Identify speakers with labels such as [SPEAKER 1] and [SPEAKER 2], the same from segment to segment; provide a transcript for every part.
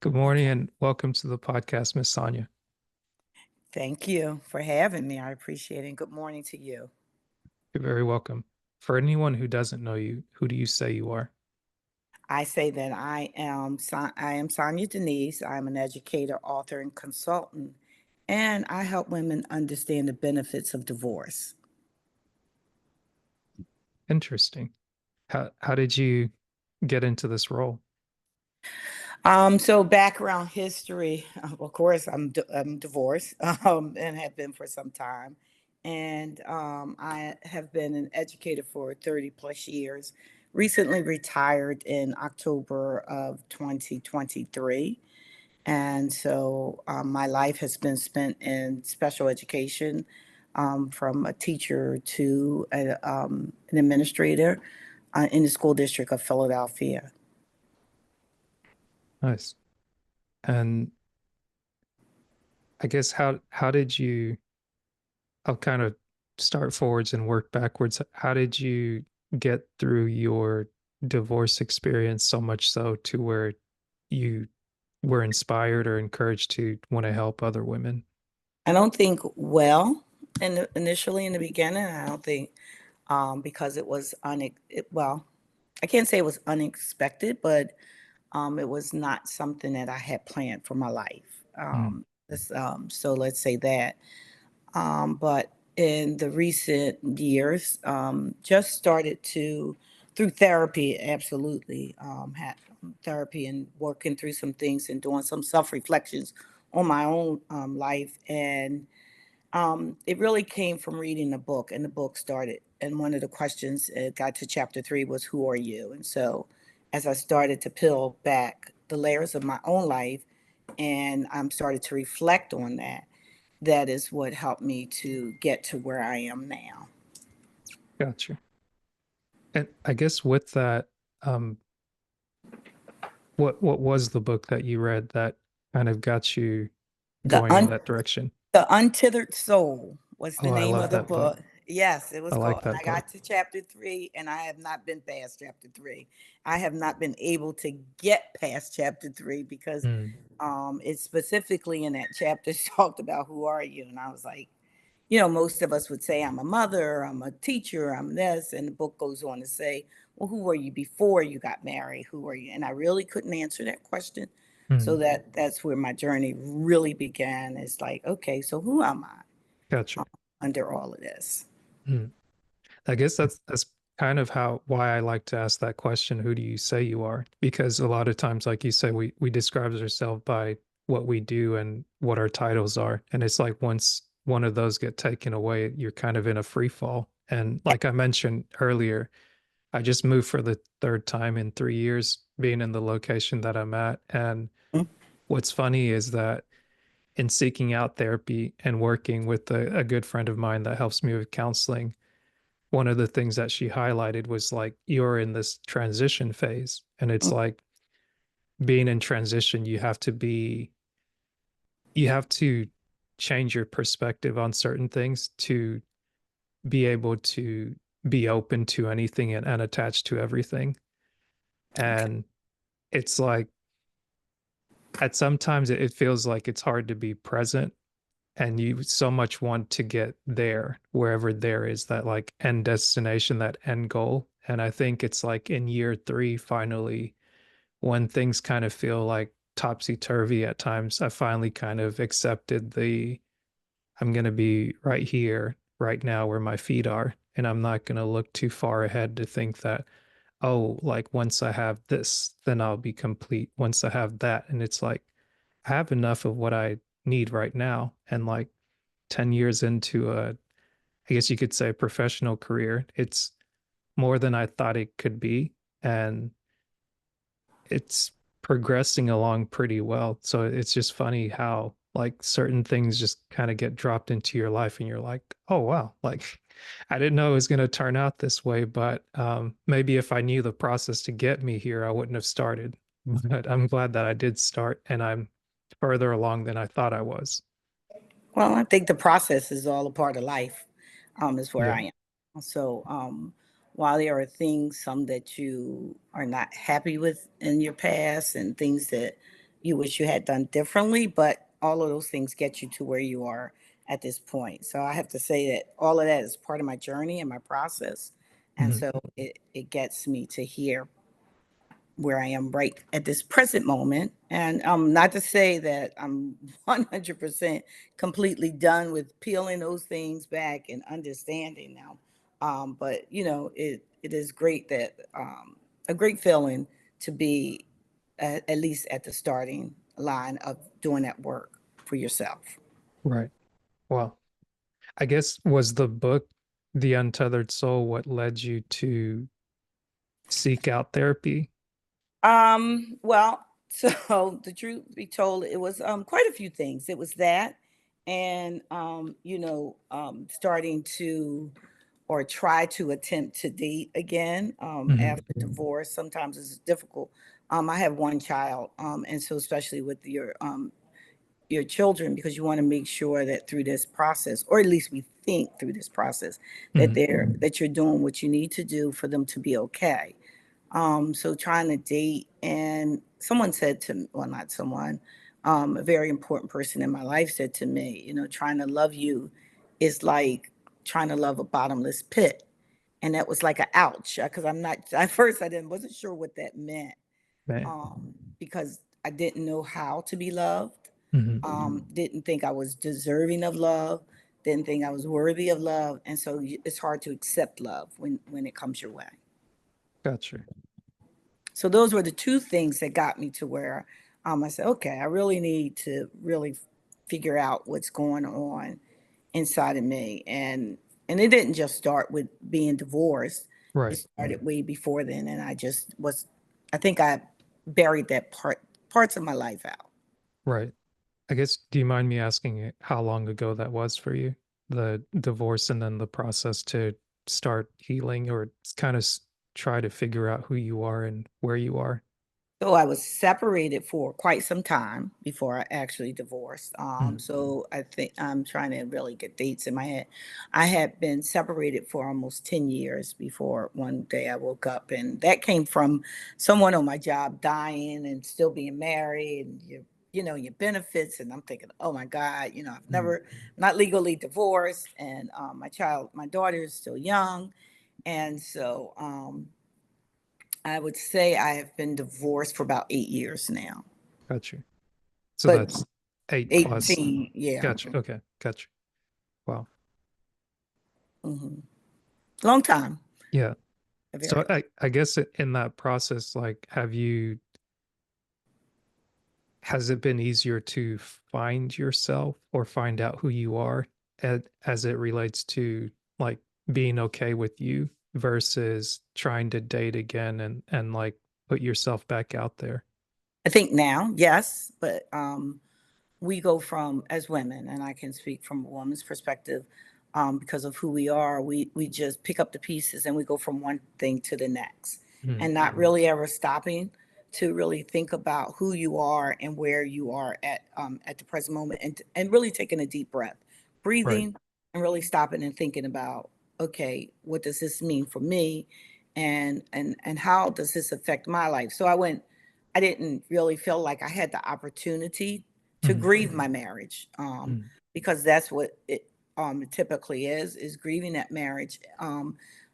[SPEAKER 1] Good morning and welcome to the podcast, Miss Sonya.
[SPEAKER 2] Thank you for having me. I appreciate it. Good morning to you.
[SPEAKER 1] You're very welcome. For anyone who doesn't know you, who do you say you are?
[SPEAKER 2] I say that I am Sonya Denise. I'm an educator, author, and consultant, and I help women understand the benefits of divorce.
[SPEAKER 1] Interesting. How did you get into this role?
[SPEAKER 2] So background history. Of course, I'm divorced, and have been for some time, and I have been an educator for 30 plus years. Recently retired in October of 2023. And so my life has been spent in special education, from a teacher to an administrator in the school district of Philadelphia.
[SPEAKER 1] Nice. And I guess how did you I'll kind of start forwards and work backwards. How did you get through your divorce experience so much so to where you were inspired or encouraged to want to help other women?
[SPEAKER 2] I don't think well initially in the beginning. I don't think because it was well, I can't say it was unexpected, but it was not something that I had planned for my life.
[SPEAKER 1] Mm,
[SPEAKER 2] So let's say that. But in the recent years, just started to, through therapy, absolutely, had therapy and working through some things and doing some self reflections on my own life. And it really came from reading the book, and the book started. And one of the questions, it got to chapter 3, was, "Who are you?" And so as I started to peel back the layers of my own life and started to reflect on that, that is what helped me to get to where I am now.
[SPEAKER 1] gotcha. And I guess with that, um, what was the book that you read that kind of got you
[SPEAKER 2] The
[SPEAKER 1] going in
[SPEAKER 2] un
[SPEAKER 1] that direction?
[SPEAKER 2] The Untethered Soul was the
[SPEAKER 1] Oh, I
[SPEAKER 2] name of
[SPEAKER 1] love
[SPEAKER 2] the
[SPEAKER 1] that book.
[SPEAKER 2] book. Yes, it
[SPEAKER 1] I
[SPEAKER 2] was
[SPEAKER 1] like
[SPEAKER 2] called, and
[SPEAKER 1] that
[SPEAKER 2] I
[SPEAKER 1] book.
[SPEAKER 2] got to chapter 3, and I have not been past chapter 3. I have not been able to get past chapter 3 because
[SPEAKER 1] Mm,
[SPEAKER 2] it specifically in that chapter talked about who are you, and I was like, most of us would say, I'm a mother, I'm a teacher, I'm this. And the book goes on to say, well, who were you before you got married? Who were you? And I really couldn't answer that question. So
[SPEAKER 1] mm,
[SPEAKER 2] that's where my journey really began. It's like, okay, so who am I
[SPEAKER 1] gotcha.
[SPEAKER 2] under all of this?
[SPEAKER 1] Mm. I guess that's kind of how why I like to ask that question, who do you say you are? Because a lot of times, like you say, we describe ourselves by what we do and what our titles are. And it's like once one of those get taken away, you're kind of in a free fall. And like I mentioned earlier, I just moved for the third time in 3 years, being in the location that I'm at. And
[SPEAKER 2] Mm,
[SPEAKER 1] what's funny is that in seeking out therapy and working with a good friend of mine that helps me with counseling, one of the things that she highlighted was like, you're in this transition phase. And it's
[SPEAKER 2] mm,
[SPEAKER 1] like being in transition, you have to change your perspective on certain things to be able to be open to anything and attached to everything.
[SPEAKER 2] okay.
[SPEAKER 1] And it's like, at sometimes it feels like it's hard to be present and you so much want to get there wherever there is that like end destination, that end goal. And I think it's like in year 3 finally, when things kind of feel like topsy-turvy at times, I finally kind of accepted the I'm going to be right here right now where my feet are, and I'm not going to look too far ahead to think that, oh, like once I have this then I'll be complete, once I have that. And it's like I have enough of what I need right now. And like 10 years into I guess you could say, professional career, it's more than I thought it could be. And it's progressing along pretty well. So it's just funny how like certain things just kind of get dropped into your life and you're like, oh wow, like I didn't know it was going to turn out this way, but maybe if I knew the process to get me here, I wouldn't have started. But I'm glad that I did start and I'm further along than I thought I was.
[SPEAKER 2] Well, I think the process is all a part of life, is where
[SPEAKER 1] Yeah.
[SPEAKER 2] I am. So, while there are things, some that you are not happy with in your past, and things that you wish you had done differently, but all of those things get you to where you are at this point. So I have to say that all of that is part of my journey and my process. And
[SPEAKER 1] Mhm.
[SPEAKER 2] so it gets me to here where I am right at this present moment. And not to say that I'm 100% completely done with peeling those things back and understanding now. But it is great that a great feeling to be at least at the starting line of doing that work for yourself.
[SPEAKER 1] Right. Well, I guess was the book The Untethered Soul what led you to seek out therapy?
[SPEAKER 2] Well, so the truth be told, it was quite a few things. It was that and starting to or try to attempt to date again
[SPEAKER 1] Mhm.
[SPEAKER 2] after divorce. Sometimes it's difficult. I have one child, and so especially with your children, because you want to make sure that through this process, or at least we think through this process, that
[SPEAKER 1] Mhm.
[SPEAKER 2] you're doing what you need to do for them to be okay. So trying to date, and someone said to me, well, not someone, a very important person in my life said to me, trying to love you is like trying to love a bottomless pit. And that was like a ouch, because I'm not, at first I didn't, wasn't sure what that meant,
[SPEAKER 1] Man.
[SPEAKER 2] because I didn't know how to be loved,
[SPEAKER 1] Mhm.
[SPEAKER 2] didn't think I was deserving of love, didn't think I was worthy of love. And so it's hard to accept love when it comes your way.
[SPEAKER 1] Gotcha.
[SPEAKER 2] So those were the two things that got me to where I said, okay, I really need to really figure out what's going on inside of me. And it didn't just start with being divorced. It
[SPEAKER 1] Right.
[SPEAKER 2] started way before then. And I think I buried that parts of my life out.
[SPEAKER 1] Right. I guess, do you mind me asking how long ago that was for you? The divorce and then the process to start healing or kind of try to figure out who you are and where you are?
[SPEAKER 2] So I was separated for quite some time before I actually divorced.
[SPEAKER 1] Mhm.
[SPEAKER 2] So I think I'm trying to really get dates in my head. I had been separated for almost 10 years before one day I woke up, and that came from someone on my job dying and still being married, and your benefits. And I'm thinking, oh my God, I've
[SPEAKER 1] Mhm.
[SPEAKER 2] never, not legally divorced, and my daughter is still young, and so I would say I have been divorced for about 8 years now,
[SPEAKER 1] Gotcha. So
[SPEAKER 2] but
[SPEAKER 1] that's 8 plus.
[SPEAKER 2] 18, yeah.
[SPEAKER 1] Gotcha. Okay. Gotcha. Wow.
[SPEAKER 2] Hmm. Long time,
[SPEAKER 1] Yeah.
[SPEAKER 2] a
[SPEAKER 1] So
[SPEAKER 2] very.
[SPEAKER 1] I guess in that process, like, has it been easier to find yourself or find out who you are as it relates to like being okay with you versus trying to date again and like put yourself back out there?
[SPEAKER 2] I think now, yes, but we go from, as women, and I can speak from a woman's perspective, because of who we are. We just pick up the pieces and we go from one thing to the next,
[SPEAKER 1] Mhm.
[SPEAKER 2] and not really ever stopping to really think about who you are and where you are at the present moment, and really taking a deep breath,
[SPEAKER 1] Right.
[SPEAKER 2] breathing, and really stopping and thinking about, okay, what does this mean for me, and how does this affect my life? So I didn't really feel like I had the opportunity to
[SPEAKER 1] Mhm.
[SPEAKER 2] grieve my marriage,
[SPEAKER 1] Mhm.
[SPEAKER 2] because that's what it typically is grieving that marriage,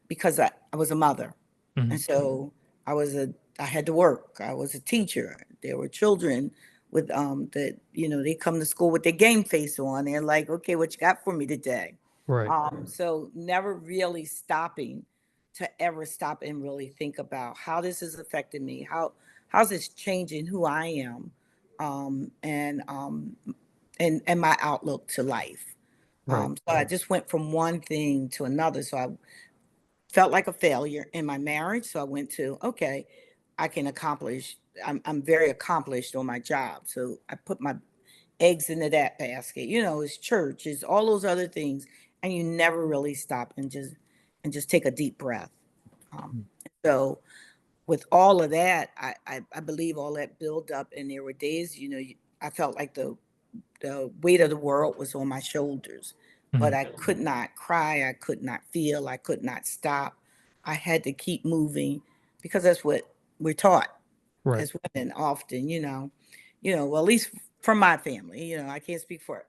[SPEAKER 2] because I was a mother, and
[SPEAKER 1] Mhm.
[SPEAKER 2] so I had to work. I was a teacher. There were children with that they come to school with their game face on. They're like, okay, what you got for me today?
[SPEAKER 1] Right.
[SPEAKER 2] So never really stopping to ever stop and really think about how this is affecting me, how's this changing who I am, and my outlook to life.
[SPEAKER 1] Right.
[SPEAKER 2] So I just went from one thing to another. So I felt like a failure in my marriage. So I went to, okay, I can accomplish. I'm very accomplished on my job. So I put my eggs into that basket. It's church, it's all those other things, and you never really stop and just take a deep breath. Um,
[SPEAKER 1] Mhm.
[SPEAKER 2] so with all of that, I believe all that build up, and there were days, I felt like the weight of the world was on my shoulders, but
[SPEAKER 1] Mhm.
[SPEAKER 2] I could not cry, I could not feel, I could not stop. I had to keep moving because that's what we're taught
[SPEAKER 1] Right.
[SPEAKER 2] as women often, Well, at least from my family, I can't speak for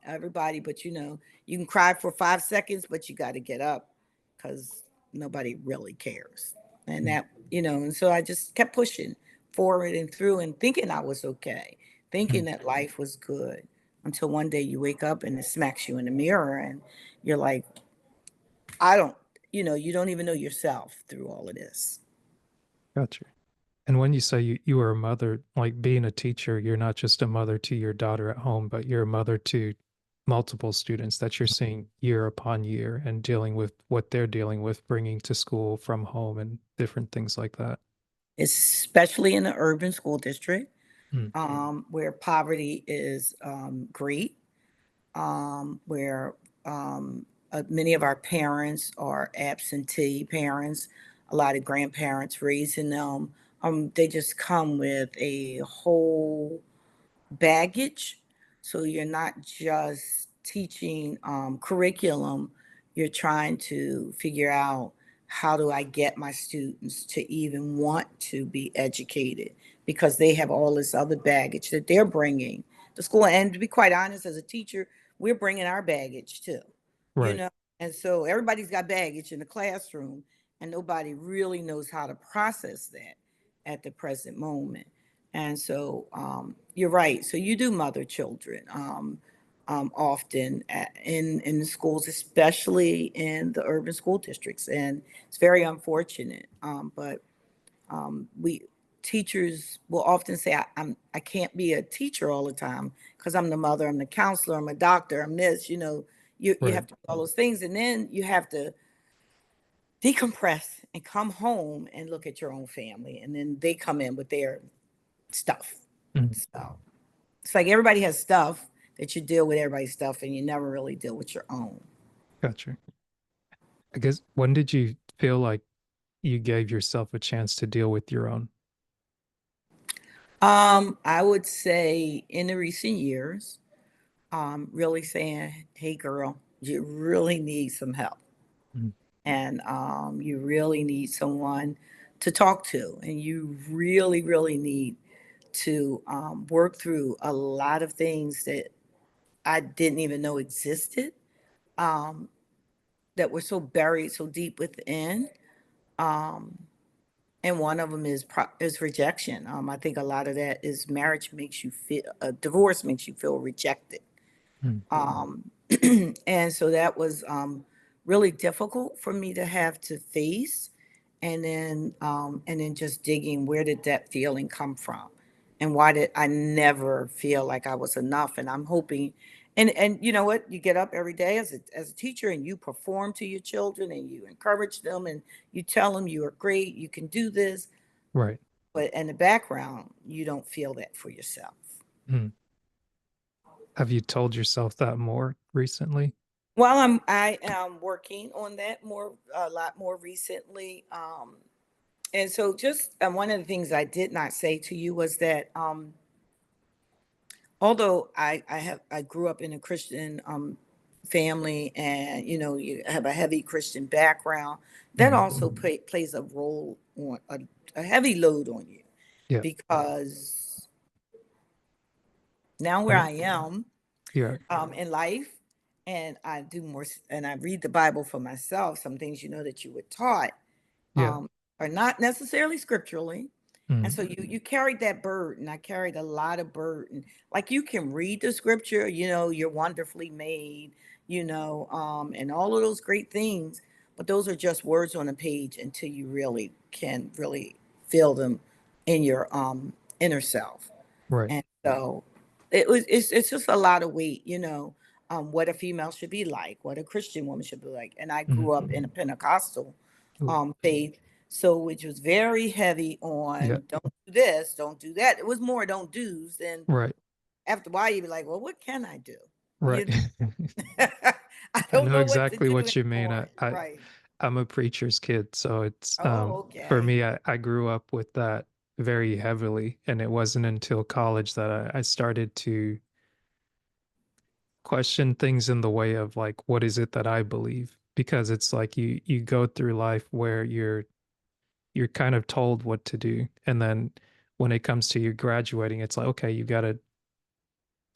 [SPEAKER 2] everybody, but you can cry for 5 seconds, but you got to get up because nobody really cares. And
[SPEAKER 1] Mm,
[SPEAKER 2] and so I just kept pushing forward and through and thinking I was okay, thinking
[SPEAKER 1] mm.
[SPEAKER 2] that life was good until one day you wake up and it smacks you in the mirror and you're like, I don't, you don't even know yourself through all of this.
[SPEAKER 1] Gotcha. And when you say you were a mother, like being a teacher, you're not just a mother to your daughter at home, but you're a mother to multiple students that you're seeing year upon year and dealing with what they're dealing with, bringing to school from home and different things like that.
[SPEAKER 2] Especially in the urban school district,
[SPEAKER 1] Mm,
[SPEAKER 2] where poverty is great, where many of our parents are absentee parents, a lot of grandparents raising them. They just come with a whole baggage. So you're not just teaching curriculum, you're trying to figure out how do I get my students to even want to be educated because they have all this other baggage that they're bringing to school. And to be quite honest, as a teacher, we're bringing our baggage too, you
[SPEAKER 1] right.
[SPEAKER 2] know. And so everybody's got baggage in the classroom, and nobody really knows how to process that at the present moment. And so you're right. So you do mother children often in the schools, especially in the urban school districts, and it's very unfortunate. But we teachers will often say, I can't be a teacher all the time because I'm the mother, I'm the counselor, I'm a doctor, I'm this. You
[SPEAKER 1] Right.
[SPEAKER 2] have to do all those things, and then you have to decompress and come home and look at your own family, and then they come in with their stuff.
[SPEAKER 1] Mm,
[SPEAKER 2] So it's like everybody has stuff that you deal with everybody's stuff and you never really deal with your own.
[SPEAKER 1] gotcha. I guess when did you feel like you gave yourself a chance to deal with your own?
[SPEAKER 2] I would say in the recent years, really saying, hey girl, you really need some help.
[SPEAKER 1] Mm,
[SPEAKER 2] And you really need someone to talk to. And you really, really need to work through a lot of things that I didn't even know existed, um, that were so buried so deep within. Um, and one of them is rejection. I think a lot of that is marriage makes you feel, divorce makes you feel rejected.
[SPEAKER 1] mm,
[SPEAKER 2] Um, and so that was really difficult for me to have to face, and then just digging, where did that feeling come from, and why did I never feel like I was enough? And I'm hoping, and you know what, you get up every day as a teacher and you perform to your children and you encourage them and you tell them you are great, you can do this,
[SPEAKER 1] right.
[SPEAKER 2] but in the background you don't feel that for yourself.
[SPEAKER 1] Mm. Have you told yourself that more recently?
[SPEAKER 2] Well, I am working on that a lot more recently. And so just one of the things I did not say to you was that although I grew up in a Christian family, and you have a heavy Christian background, that
[SPEAKER 1] Mm,
[SPEAKER 2] also plays a role on a heavy load on you,
[SPEAKER 1] yeah.
[SPEAKER 2] because now where
[SPEAKER 1] And
[SPEAKER 2] I am
[SPEAKER 1] yeah.
[SPEAKER 2] in life, and I do more, and I read the Bible for myself. Some things that you were taught
[SPEAKER 1] Yeah.
[SPEAKER 2] are not necessarily scripturally. And
[SPEAKER 1] Mm,
[SPEAKER 2] so you carried that burden. I carried a lot of burden. Like, you can read the scripture, you're wonderfully made, and all of those great things, but those are just words on a page until you really can really feel them in your inner self.
[SPEAKER 1] right.
[SPEAKER 2] And so it's just a lot of weight, what a female should be like, what a Christian woman should be like. And I
[SPEAKER 1] Mm,
[SPEAKER 2] grew up in a Pentecostal
[SPEAKER 1] ooh,
[SPEAKER 2] faith, so which was very heavy
[SPEAKER 1] yeah.
[SPEAKER 2] on don't do this, don't do that. It was more don't do's. And
[SPEAKER 1] Right.
[SPEAKER 2] after a while, you'd be like, well, what can I do?
[SPEAKER 1] Right.
[SPEAKER 2] You I
[SPEAKER 1] I
[SPEAKER 2] don't
[SPEAKER 1] know
[SPEAKER 2] know what to
[SPEAKER 1] exactly
[SPEAKER 2] do
[SPEAKER 1] what you mean.
[SPEAKER 2] anymore. Right.
[SPEAKER 1] I'm a preacher's kid, so it's
[SPEAKER 2] Oh,
[SPEAKER 1] for
[SPEAKER 2] okay.
[SPEAKER 1] me, I grew up with that very heavily, and it wasn't until college that I started to question things in the way of like, what is it that I believe? Because it's like you go through life where you're kind of told what to do, and then when it comes to you graduating, it's like, okay, you got to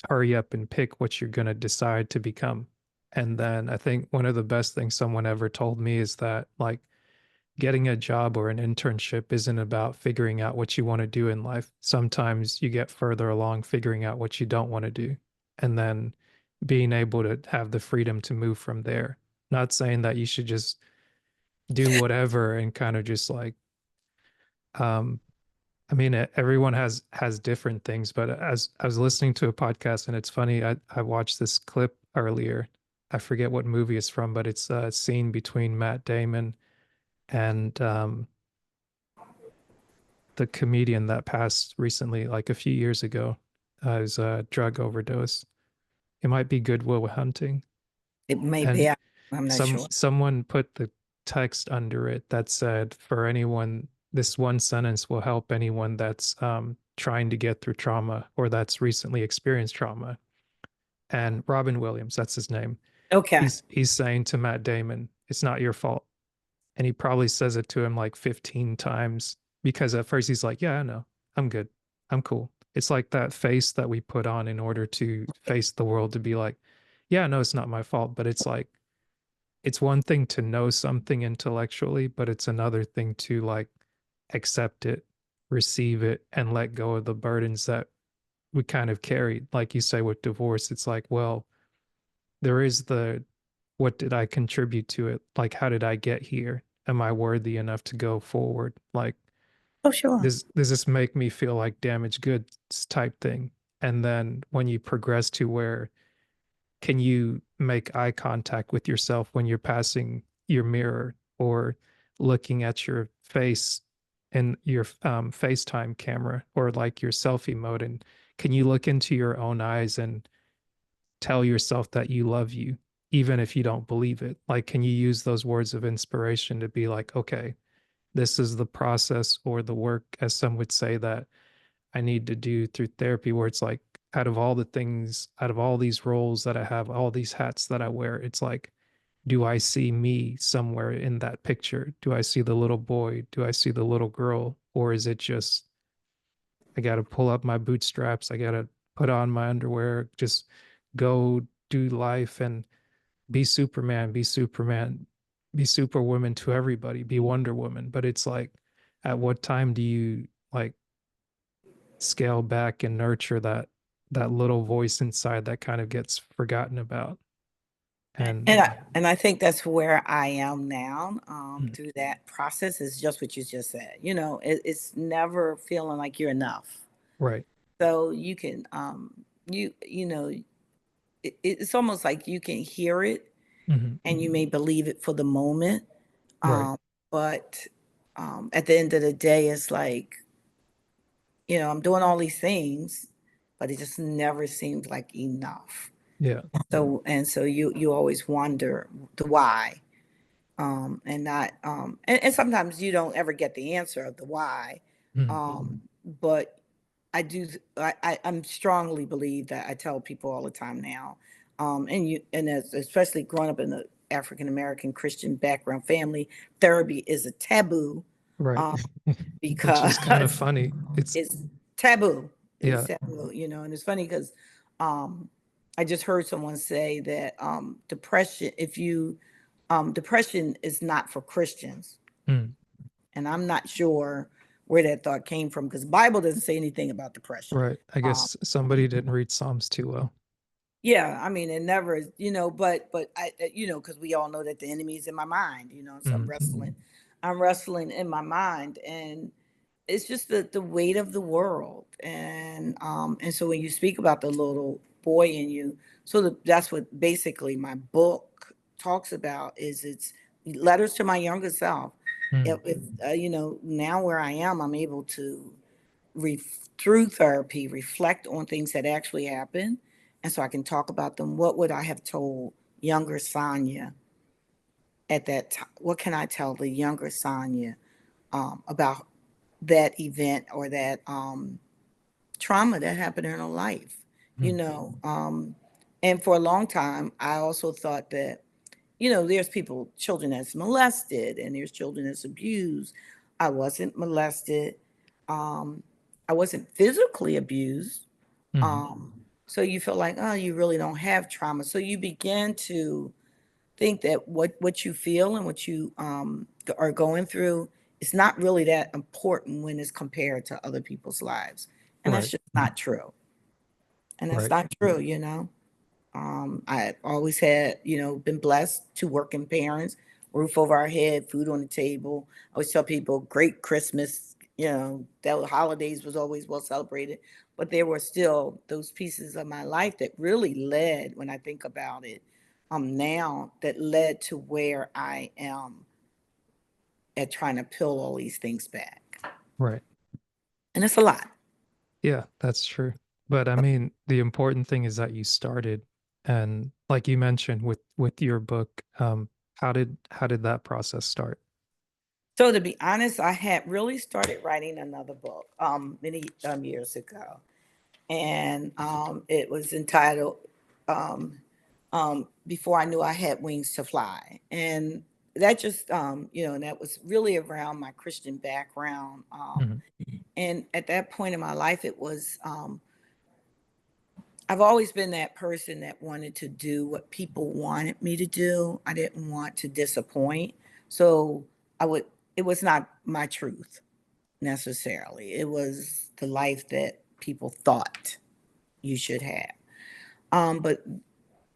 [SPEAKER 1] hurry up and pick what you're going to decide to become. And then I think one of the best things someone ever told me is that, like, getting a job or an internship isn't about figuring out what you want to do in life. Sometimes you get further along figuring out what you don't want to do, and then being able to have the freedom to move from there. Not saying that you should just do whatever and kind of just like, um, I mean, everyone has different things, but as I was listening to a podcast, and it's funny, I watched this clip earlier. I forget what movie it's from, but it's a scene between Matt Damon and the comedian that passed recently, like a few years ago. It was a drug overdose. It might be Good Will Hunting.
[SPEAKER 2] It may
[SPEAKER 1] And
[SPEAKER 2] be. I'm not sure.
[SPEAKER 1] someone put the text under it that said, for anyone, this one sentence will help anyone that's trying to get through trauma or that's recently experienced trauma. And Robin Williams, that's his name.
[SPEAKER 2] Okay.
[SPEAKER 1] He's saying to Matt Damon, it's not your fault. And he probably says it to him like 15 times because at first he's like, yeah, I know. I'm good. I'm cool. It's like that face that we put on in order to face the world, to be like, yeah, no, it's not my fault. But it's like, it's one thing to know something intellectually, but it's another thing to like accept it, receive it, and let go of the burdens that we kind of carry. Like you say with divorce, it's like, well, there is the, what did I contribute to it? Like, how did I get here? Am I worthy enough to go forward? Like,
[SPEAKER 2] Oh, sure.
[SPEAKER 1] does this make me feel like damaged goods type thing? And then when you progress to where, can you make eye contact with yourself when you're passing your mirror or looking at your face in your FaceTime camera or like your selfie mode? And can you look into your own eyes and tell yourself that you love you, even if you don't believe it? Like, can you use those words of inspiration to be like, okay, this is the process or the work, as some would say, that I need to do through therapy, where it's like, out of all the things, out of all these roles that I have, all these hats that I wear, it's like, do I see me somewhere in that picture? Do I see the little boy? Do I see the little girl? Or is it just, I got to pull up my bootstraps, I got to put on my underwear, just go do life and be Superman, be Superman, be Superwoman to everybody, be Wonder Woman. But it's like, at what time do you like scale back and nurture that little voice inside that kind of gets forgotten about? And
[SPEAKER 2] And I think that's where I am now,
[SPEAKER 1] mm,
[SPEAKER 2] through that process is just what you just said. It's never feeling like you're enough.
[SPEAKER 1] right.
[SPEAKER 2] So you can, it's almost like you can hear it
[SPEAKER 1] Hmm.
[SPEAKER 2] and you may believe it for the moment.
[SPEAKER 1] Right.
[SPEAKER 2] Um, but at the end of the day, it's like, I'm doing all these things, but it just never seems like enough.
[SPEAKER 1] Yeah.
[SPEAKER 2] So you always wonder the why. And not and sometimes you don't ever get the answer of the why.
[SPEAKER 1] Mhm.
[SPEAKER 2] But I do I'm strongly believe that I tell people all the time now, especially growing up in the African American Christian background family, therapy is a taboo,
[SPEAKER 1] Right.
[SPEAKER 2] um,
[SPEAKER 1] Which is kind of
[SPEAKER 2] because
[SPEAKER 1] funny. It's,
[SPEAKER 2] it's taboo. It's
[SPEAKER 1] yeah.
[SPEAKER 2] taboo, and it's funny because um, I just heard someone say that depression is not for Christians,
[SPEAKER 1] Mm.
[SPEAKER 2] and I'm not sure where that thought came from because the Bible doesn't say anything about depression.
[SPEAKER 1] Right. I
[SPEAKER 2] Um,
[SPEAKER 1] guess somebody didn't read Psalms too well.
[SPEAKER 2] yeah, I mean, it never, but because we all know that the enemy is in my mind, so I'm
[SPEAKER 1] Mm.
[SPEAKER 2] wrestling, in my mind, and it's just the weight of the world, and so when you speak about the little boy in you, that's what basically my book talks about is it's letters to my younger self.
[SPEAKER 1] Mm.
[SPEAKER 2] Now where I am, I'm able to through therapy reflect on things that actually happened, and so I can talk about them. What would I have told younger Sonya at that time? What can I tell the younger Sonya about that event or that trauma that happened in her life? You
[SPEAKER 1] Mm.
[SPEAKER 2] know, um, and for a long time, I also thought that there's children that's molested, and there's children that's abused. I wasn't molested. Um, I wasn't physically abused.
[SPEAKER 1] Hmm.
[SPEAKER 2] So you feel like, oh, you really don't have trauma. So you begin to think that what you feel and what you are going through is not really that important when it's compared to other people's lives. And that's
[SPEAKER 1] Right.
[SPEAKER 2] just not true. And that's
[SPEAKER 1] Right.
[SPEAKER 2] not true, you know. I always had, been blessed, two working parents, roof over our head, food on the table. I always tell people, great Christmas, that holidays was always well celebrated. But there were still those pieces of my life that really led, when I think about it, now that led to where I am at trying to peel all these things back.
[SPEAKER 1] Right.
[SPEAKER 2] And it's a lot.
[SPEAKER 1] Yeah, that's true. But I mean, the important thing is that you started, and like you mentioned with your book, how did that process start?
[SPEAKER 2] So to be honest, I had really started writing another book many years ago, and it was entitled "Before I Knew I Had Wings to Fly," and that just and that was really around my Christian background.
[SPEAKER 1] Hmm.
[SPEAKER 2] And at that point in my life, it was I've always been that person that wanted to do what people wanted me to do. I didn't want to disappoint, so I would. It was not my truth necessarily. It was the life that people thought you should have. But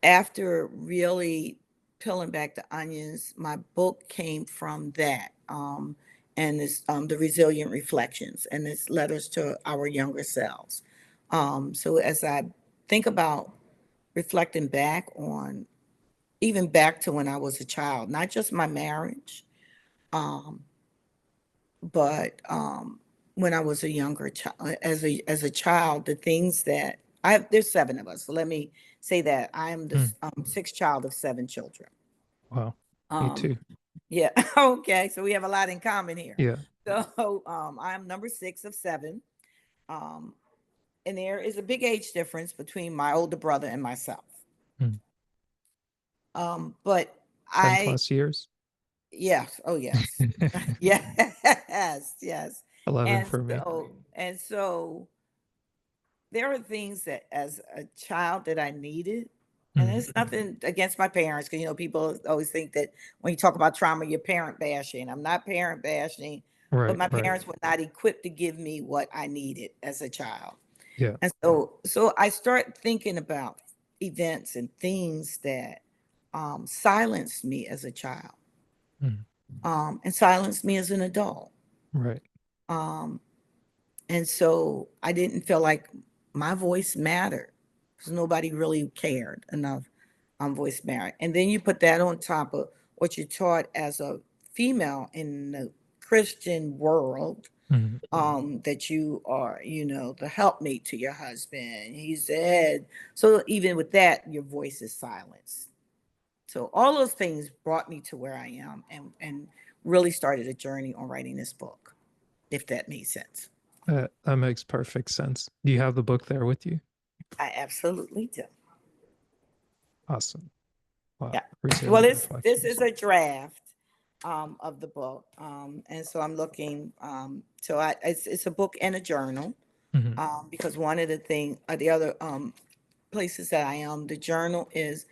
[SPEAKER 2] after really peeling back the onions, my book came from that. And it's the Resilient Reflections, and it's letters to our younger selves. So as I think about reflecting back on, even back to when I was a child, not just my marriage, um, but when I was a younger child, as a child, the things that there's seven of us. So let me say that I am the
[SPEAKER 1] Mm.
[SPEAKER 2] sixth child of seven children.
[SPEAKER 1] Wow. Me
[SPEAKER 2] Um,
[SPEAKER 1] too.
[SPEAKER 2] yeah, okay, so we have a lot in common here.
[SPEAKER 1] Yeah.
[SPEAKER 2] So I'm number six of seven, um, and there is a big age difference between my older brother and myself.
[SPEAKER 1] Mm.
[SPEAKER 2] But
[SPEAKER 1] 10
[SPEAKER 2] I,
[SPEAKER 1] plus years.
[SPEAKER 2] yes, oh yes, yes, yes,
[SPEAKER 1] 11
[SPEAKER 2] and
[SPEAKER 1] for me.
[SPEAKER 2] so there are things that as a child that I needed. And
[SPEAKER 1] Mm.
[SPEAKER 2] it's nothing against my parents, because people always think that when you talk about trauma, you're parent bashing. I'm not parent bashing, but
[SPEAKER 1] Right.
[SPEAKER 2] my
[SPEAKER 1] Right.
[SPEAKER 2] parents were not equipped to give me what I needed as a child.
[SPEAKER 1] Yeah.
[SPEAKER 2] And so I start thinking about events and things that silenced me as a child,
[SPEAKER 1] Mm.
[SPEAKER 2] and silenced me as an adult.
[SPEAKER 1] Right.
[SPEAKER 2] Um, And so I didn't feel like my voice mattered, because nobody really cared enough. Voice mattered. And then you put that on top of what you're taught as a female in the Christian world,
[SPEAKER 1] Mm.
[SPEAKER 2] that you are, the helpmate to your husband. He's the head. So even with that, your voice is silenced. So all those things brought me to where I am, and really started a journey on writing this book, if that made sense.
[SPEAKER 1] That makes perfect sense. Do you have the book there with you?
[SPEAKER 2] I absolutely do.
[SPEAKER 1] Awesome. Wow.
[SPEAKER 2] Yeah. Well,
[SPEAKER 1] Resilient
[SPEAKER 2] this is
[SPEAKER 1] reflections.
[SPEAKER 2] a draft of the book, and so I'm looking. It's a book and a journal,
[SPEAKER 1] Hmm.
[SPEAKER 2] because one of the thing, the other places that I am, the journal is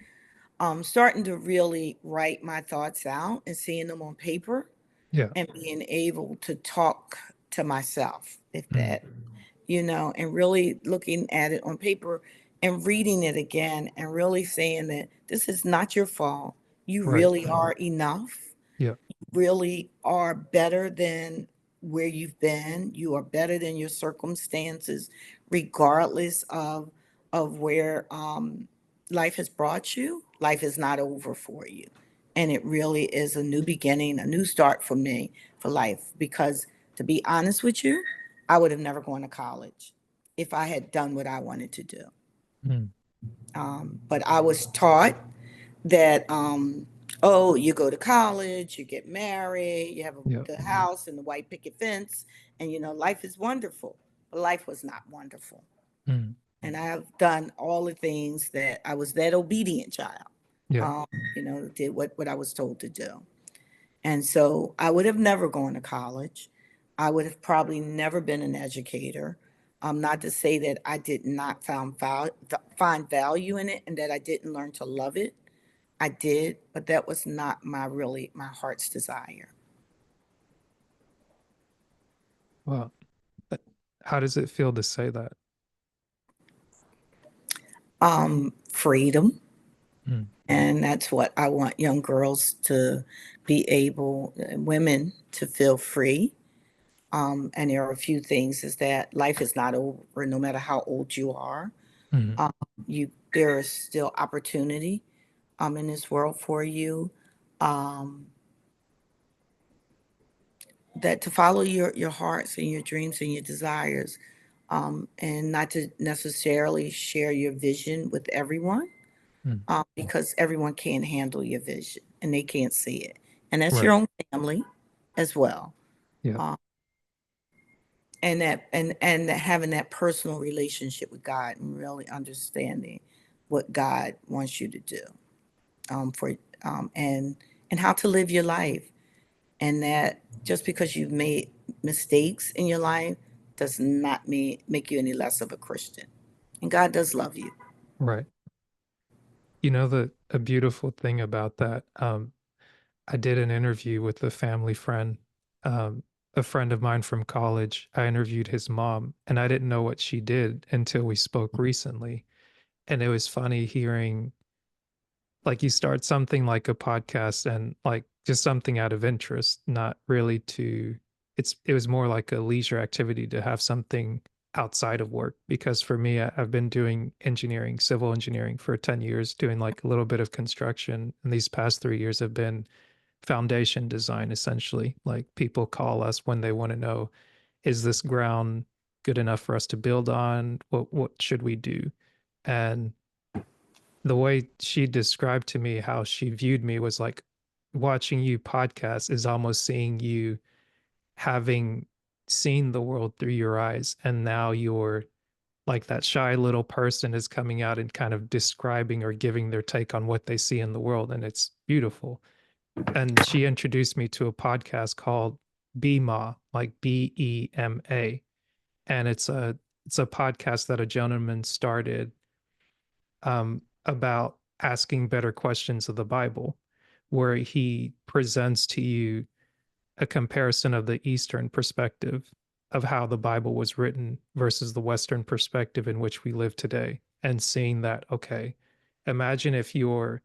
[SPEAKER 2] starting to really write my thoughts out and seeing them on paper,
[SPEAKER 1] Yeah.
[SPEAKER 2] and being able to talk to myself, if
[SPEAKER 1] Mm.
[SPEAKER 2] that, and really looking at it on paper and reading it again, and really saying that this is not your fault. You
[SPEAKER 1] Right.
[SPEAKER 2] really are enough.
[SPEAKER 1] Yeah.
[SPEAKER 2] Really are better than where you've been. You are better than your circumstances, regardless of where life has brought you. Life is not over for you. And it really is a new beginning, a new start for me for life. Because to be honest with you, I would have never gone to college if I had done what I wanted to do.
[SPEAKER 1] Mm.
[SPEAKER 2] But I was taught that, oh, you go to college, you get married, you have
[SPEAKER 1] Yeah.
[SPEAKER 2] the house and the white picket fence, and life is wonderful. But life was not wonderful.
[SPEAKER 1] Mm.
[SPEAKER 2] And I've done all the things that I was that obedient child,
[SPEAKER 1] Yeah.
[SPEAKER 2] um, did what I was told to do. And so I would have never gone to college. I would have probably never been an educator. Not to say that I did not find value in it and that I didn't learn to love it. I did, but that was not my heart's desire.
[SPEAKER 1] Well, uh, how does it feel to say that?
[SPEAKER 2] Freedom.
[SPEAKER 1] Mm,
[SPEAKER 2] And that's what I want young girls to be able, women to feel free. And there are a few things is that life is not over, no matter how old you are.
[SPEAKER 1] mm,
[SPEAKER 2] Um, there is still opportunity in this world for you. Um, that to follow your hearts and your dreams and your desires, and not to necessarily share your vision with everyone,
[SPEAKER 1] mm.
[SPEAKER 2] because everyone can't handle your vision and they can't see it. And that's your
[SPEAKER 1] Right.
[SPEAKER 2] own family as well.
[SPEAKER 1] Yeah.
[SPEAKER 2] Um, and that having that personal relationship with God and really understanding what God wants you to do, for and how to live your life, and that just because you've made mistakes in your life does not make you any less of a Christian, and God does love you.
[SPEAKER 1] Right. You know, the a beautiful thing about that, I did an interview with a family friend, um, a friend of mine from college. I interviewed his mom, and I didn't know what she did until we spoke recently. And it was funny hearing, like, you start something like a podcast and like just something out of interest, not really to, it was more like a leisure activity to have something outside of work. Because for me, I've been doing engineering, civil engineering for 10 years, doing like a little bit of construction. And these past 3 years have been foundation design, essentially. Like, people call us when they want to know, is this ground good enough for us to build on? What should we do? And the way she described to me how she viewed me was like, watching you podcast is almost seeing you having seen the world through your eyes, and now you're like, that shy little person is coming out and kind of describing or giving their take on what they see in the world, and it's beautiful. And she introduced me to a podcast called BEMA, like BEMA, and it's a podcast that a gentleman started, about asking better questions of the Bible, where he presents to you a comparison of the Eastern perspective of how the Bible was written versus the Western perspective in which we live today, and seeing that, okay, imagine if you're,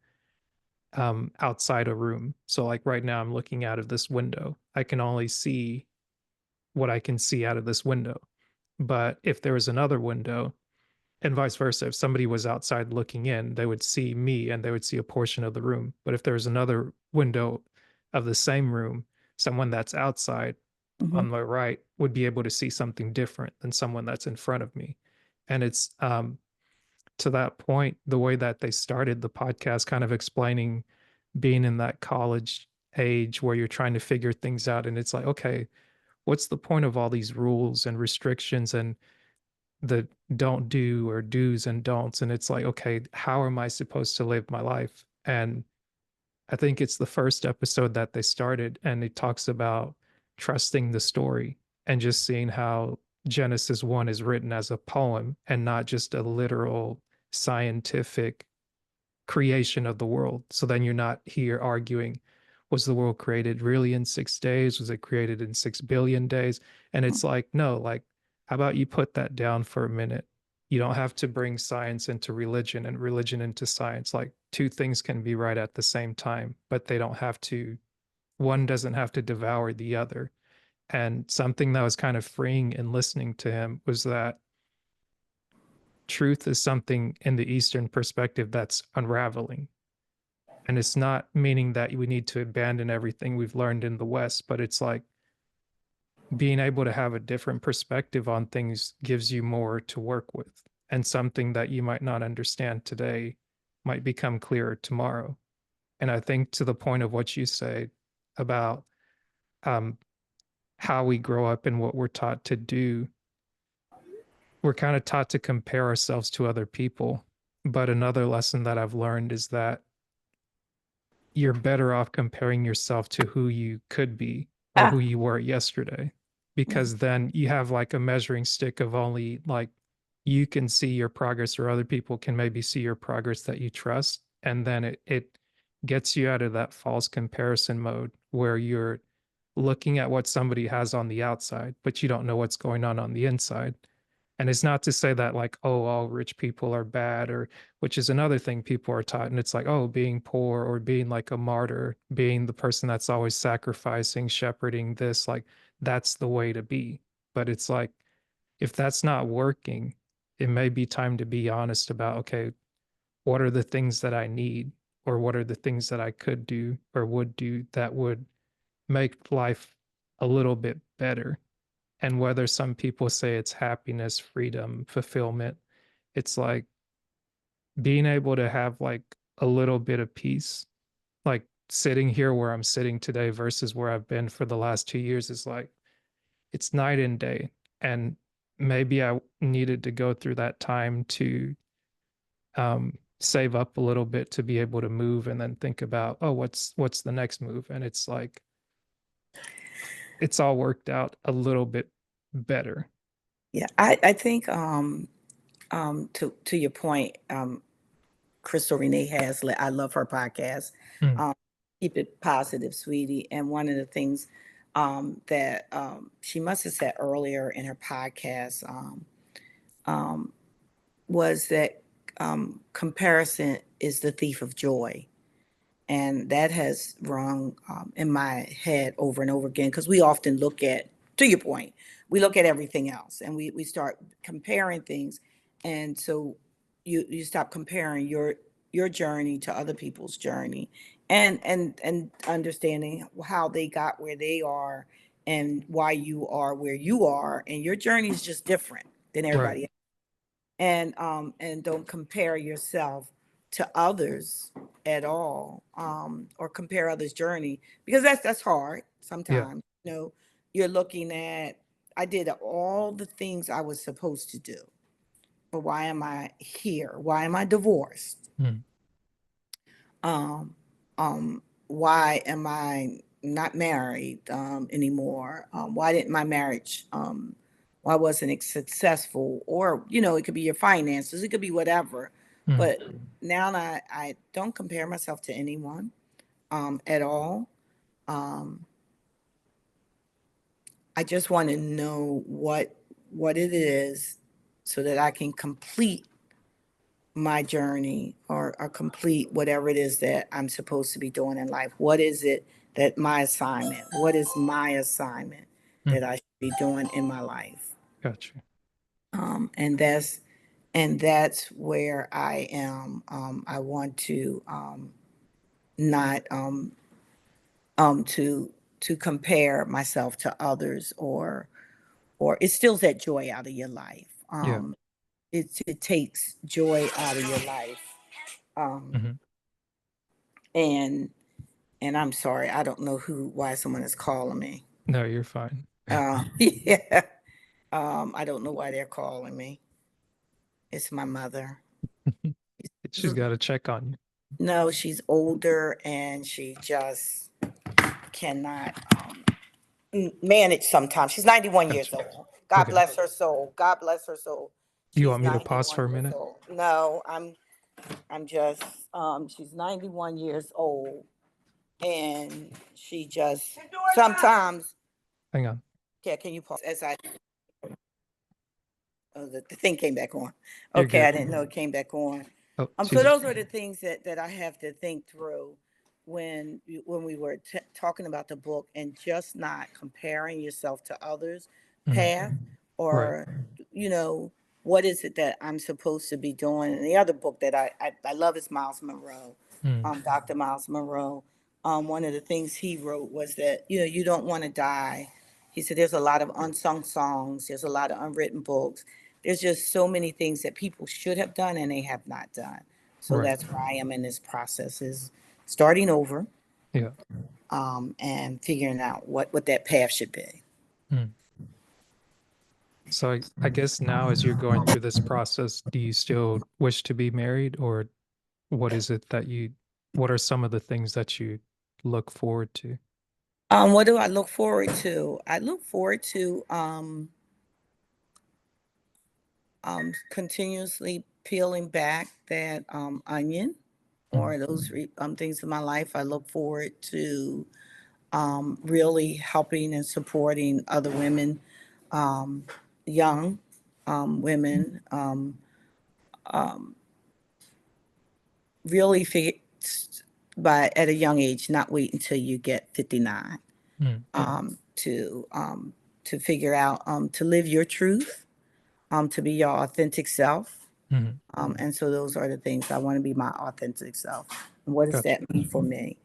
[SPEAKER 1] outside a room. So, like right now, I'm looking out of this window. I can only see what I can see out of this window. But if there was another window, and vice versa, if somebody was outside looking in, they would see me and they would see a portion of the room. But if there was another window of the same room, someone that's outside
[SPEAKER 2] Mhm.
[SPEAKER 1] on my right would be able to see something different than someone that's in front of me. And it's, to that point, the way that they started the podcast, kind of explaining being in that college age where you're trying to figure things out. And it's like, okay, what's the point of all these rules and restrictions and the don't do or do's and don'ts? And it's like, okay, how am I supposed to live my life? And I think it's the first episode that they started, and it talks about trusting the story and just seeing how Genesis 1 is written as a poem and not just a literal scientific creation of the world. So then you're not here arguing, was the world created really in 6 days? Was it created in 6 billion days? And it's like, no, like, how about you put that down for a minute? You don't have to bring science into religion and religion into science. Like, two things can be right at the same time, but they don't have to, one doesn't have to devour the other. And something that was kind of freeing in listening to him was that truth is something in the Eastern perspective that's unraveling. And it's not meaning that we need to abandon everything we've learned in the West, but it's like being able to have a different perspective on things gives you more to work with. And something that you might not understand today might become clearer tomorrow. And I think, to the point of what you say about, um, how we grow up and what we're taught to do, we're kind of taught to compare ourselves to other people. But another lesson that I've learned is that you're better off comparing yourself to who you could be or
[SPEAKER 2] Ah,
[SPEAKER 1] who you were yesterday.
[SPEAKER 2] Mhm.
[SPEAKER 1] because then you have like a measuring stick of only like you can see your progress or other people can maybe see your progress that you trust. And then it gets you out of that false comparison mode where you're looking at what somebody has on the outside, but you don't know what's going on the inside. And it's not to say that like, oh, all rich people are bad, or which is another thing people are taught. And it's like, oh, being poor or being like a martyr, being the person that's always sacrificing, shepherding this, like that's the way to be. But it's like, if that's not working, it may be time to be honest about, okay, what are the things that I need, or what are the things that I could do or would do that would make life a little bit better. And whether some people say it's happiness, freedom, fulfillment, it's like being able to have like a little bit of peace, like sitting here where I'm sitting today versus where I've been for the last 2 years is like it's night and day. And maybe I needed to go through that time to save up a little bit to be able to move and then think about, oh, what's the next move? And it's like it's all worked out a little bit better.
[SPEAKER 2] Yeah, I think to your point, Crystal Renee Hazlitt, I love her podcast.
[SPEAKER 1] Mm,
[SPEAKER 2] Um, Keep it positive, sweetie. And one of the things that she must have said earlier in her podcast um, was that comparison is the thief of joy. And that has rung in my head over and over again because we often look at, to your point, we look at everything else and we start comparing things. And so you stop comparing your journey to other people's journey and understanding how they got where they are and why you are where you are. And your journey is just different than
[SPEAKER 1] right.
[SPEAKER 2] everybody else. And don't compare yourself to others at all, or compare others' journey because that's hard
[SPEAKER 1] Yeah.
[SPEAKER 2] sometimes. You're looking at, I did all the things I was supposed to do, but why am I here? Why am I divorced?
[SPEAKER 1] Mm,
[SPEAKER 2] Um, why am I not married anymore? Why didn't my marriage? Why wasn't it successful? Or it could be your finances, it could be whatever.
[SPEAKER 1] mm,
[SPEAKER 2] But now I don't compare myself to anyone at all. Um, I just want to know what it is so that I can complete my journey or complete whatever it is that I'm supposed to be doing in life. What is it that my assignment? What is my assignment
[SPEAKER 1] mm.
[SPEAKER 2] that I should be doing in my life?
[SPEAKER 1] Gotcha.
[SPEAKER 2] And that's where I am. I want to not to compare myself to others or it steals that joy out of your life.
[SPEAKER 1] Yeah.
[SPEAKER 2] It takes joy out of your life. Um,
[SPEAKER 1] Mhm.
[SPEAKER 2] and And I'm sorry, I don't know why someone is calling me.
[SPEAKER 1] No, you're fine.
[SPEAKER 2] Yeah. I don't know why they're calling me. It's my mother.
[SPEAKER 1] She's got to check on you.
[SPEAKER 2] No, she's older and she just cannot manage sometimes. She's 91 years
[SPEAKER 1] Gotcha.
[SPEAKER 2] old. God
[SPEAKER 1] Okay.
[SPEAKER 2] bless her soul. God bless her soul.
[SPEAKER 1] You
[SPEAKER 2] She's
[SPEAKER 1] want me to pause
[SPEAKER 2] 91
[SPEAKER 1] for a
[SPEAKER 2] years
[SPEAKER 1] minute?
[SPEAKER 2] old. No, I'm just she's 91 years old and she just sometimes
[SPEAKER 1] Hang on.
[SPEAKER 2] yeah, can you pause as I oh, the thing came back on.
[SPEAKER 1] You're
[SPEAKER 2] Okay, I
[SPEAKER 1] good.
[SPEAKER 2] didn't know it came back on.
[SPEAKER 1] Oh,
[SPEAKER 2] So
[SPEAKER 1] she's
[SPEAKER 2] those are the things that I have to think through when we were talking about the book and just not comparing yourself to others'
[SPEAKER 1] mhm,
[SPEAKER 2] path
[SPEAKER 1] right.
[SPEAKER 2] or you know what is it that I'm supposed to be doing. And the other book that I love is Miles Monroe,
[SPEAKER 1] Mm,
[SPEAKER 2] Dr. Miles Monroe. One of the things he wrote was that you don't want to die. He said there's a lot of unsung songs, there's a lot of unwritten books, there's just so many things that people should have done and they have not done. So
[SPEAKER 1] right.
[SPEAKER 2] that's where I am in this process is starting over
[SPEAKER 1] Yeah.
[SPEAKER 2] and figuring out what that path should be.
[SPEAKER 1] Mm. So I guess now as you're going through this process, do you still wish to be married, or what is it that what are some of the things that you look forward to?
[SPEAKER 2] What do I look forward to? I look forward to continuously peeling back that onion
[SPEAKER 1] Mm,
[SPEAKER 2] or those things in my life. I look forward to really helping and supporting other women, um, young women, really figure by at a young age, not wait until you get 59
[SPEAKER 1] mm,
[SPEAKER 2] um, to um, to figure out to live your truth, to be your authentic self.
[SPEAKER 1] mm.
[SPEAKER 2] And so those are the things I want to be my authentic self. And what does
[SPEAKER 1] Gotcha.
[SPEAKER 2] that mean for me?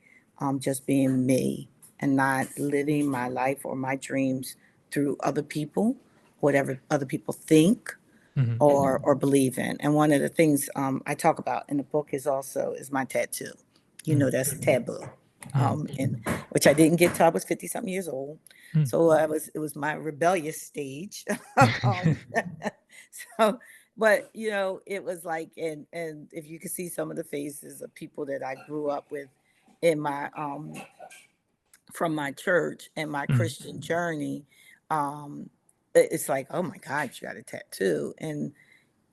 [SPEAKER 2] Just being me and not living my life or my dreams through other people, whatever other people think
[SPEAKER 1] Hmm.
[SPEAKER 2] or believe in. And one of the things I talk about in the book is my tattoo. You
[SPEAKER 1] Mm,
[SPEAKER 2] know, that's taboo.
[SPEAKER 1] mm,
[SPEAKER 2] And which I didn't get till I was 50 something years old.
[SPEAKER 1] mm.
[SPEAKER 2] So it was my rebellious stage. um, so, but you know, it was like, and if you could see some of the faces of people that I grew up with in my, from my church and my
[SPEAKER 1] Mm,
[SPEAKER 2] Christian journey, um, it's like, oh my God, you got a tattoo.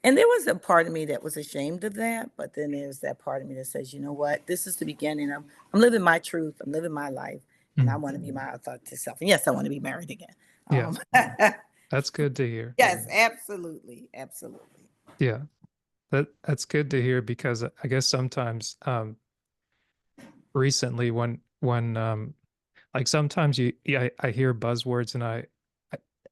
[SPEAKER 2] And there was a part of me that was ashamed of that, but then there's that part of me that says, you know what, this is the beginning of, I'm living my truth, I'm living my life, and I
[SPEAKER 1] mm.
[SPEAKER 2] want to be my authentic self. And yes, I want to be married again.
[SPEAKER 1] Yeah,
[SPEAKER 2] Um,
[SPEAKER 1] that's good to hear.
[SPEAKER 2] yes, absolutely, absolutely.
[SPEAKER 1] Yeah, that's good to hear because I guess sometimes recently when like sometimes yeah, I hear buzzwords and I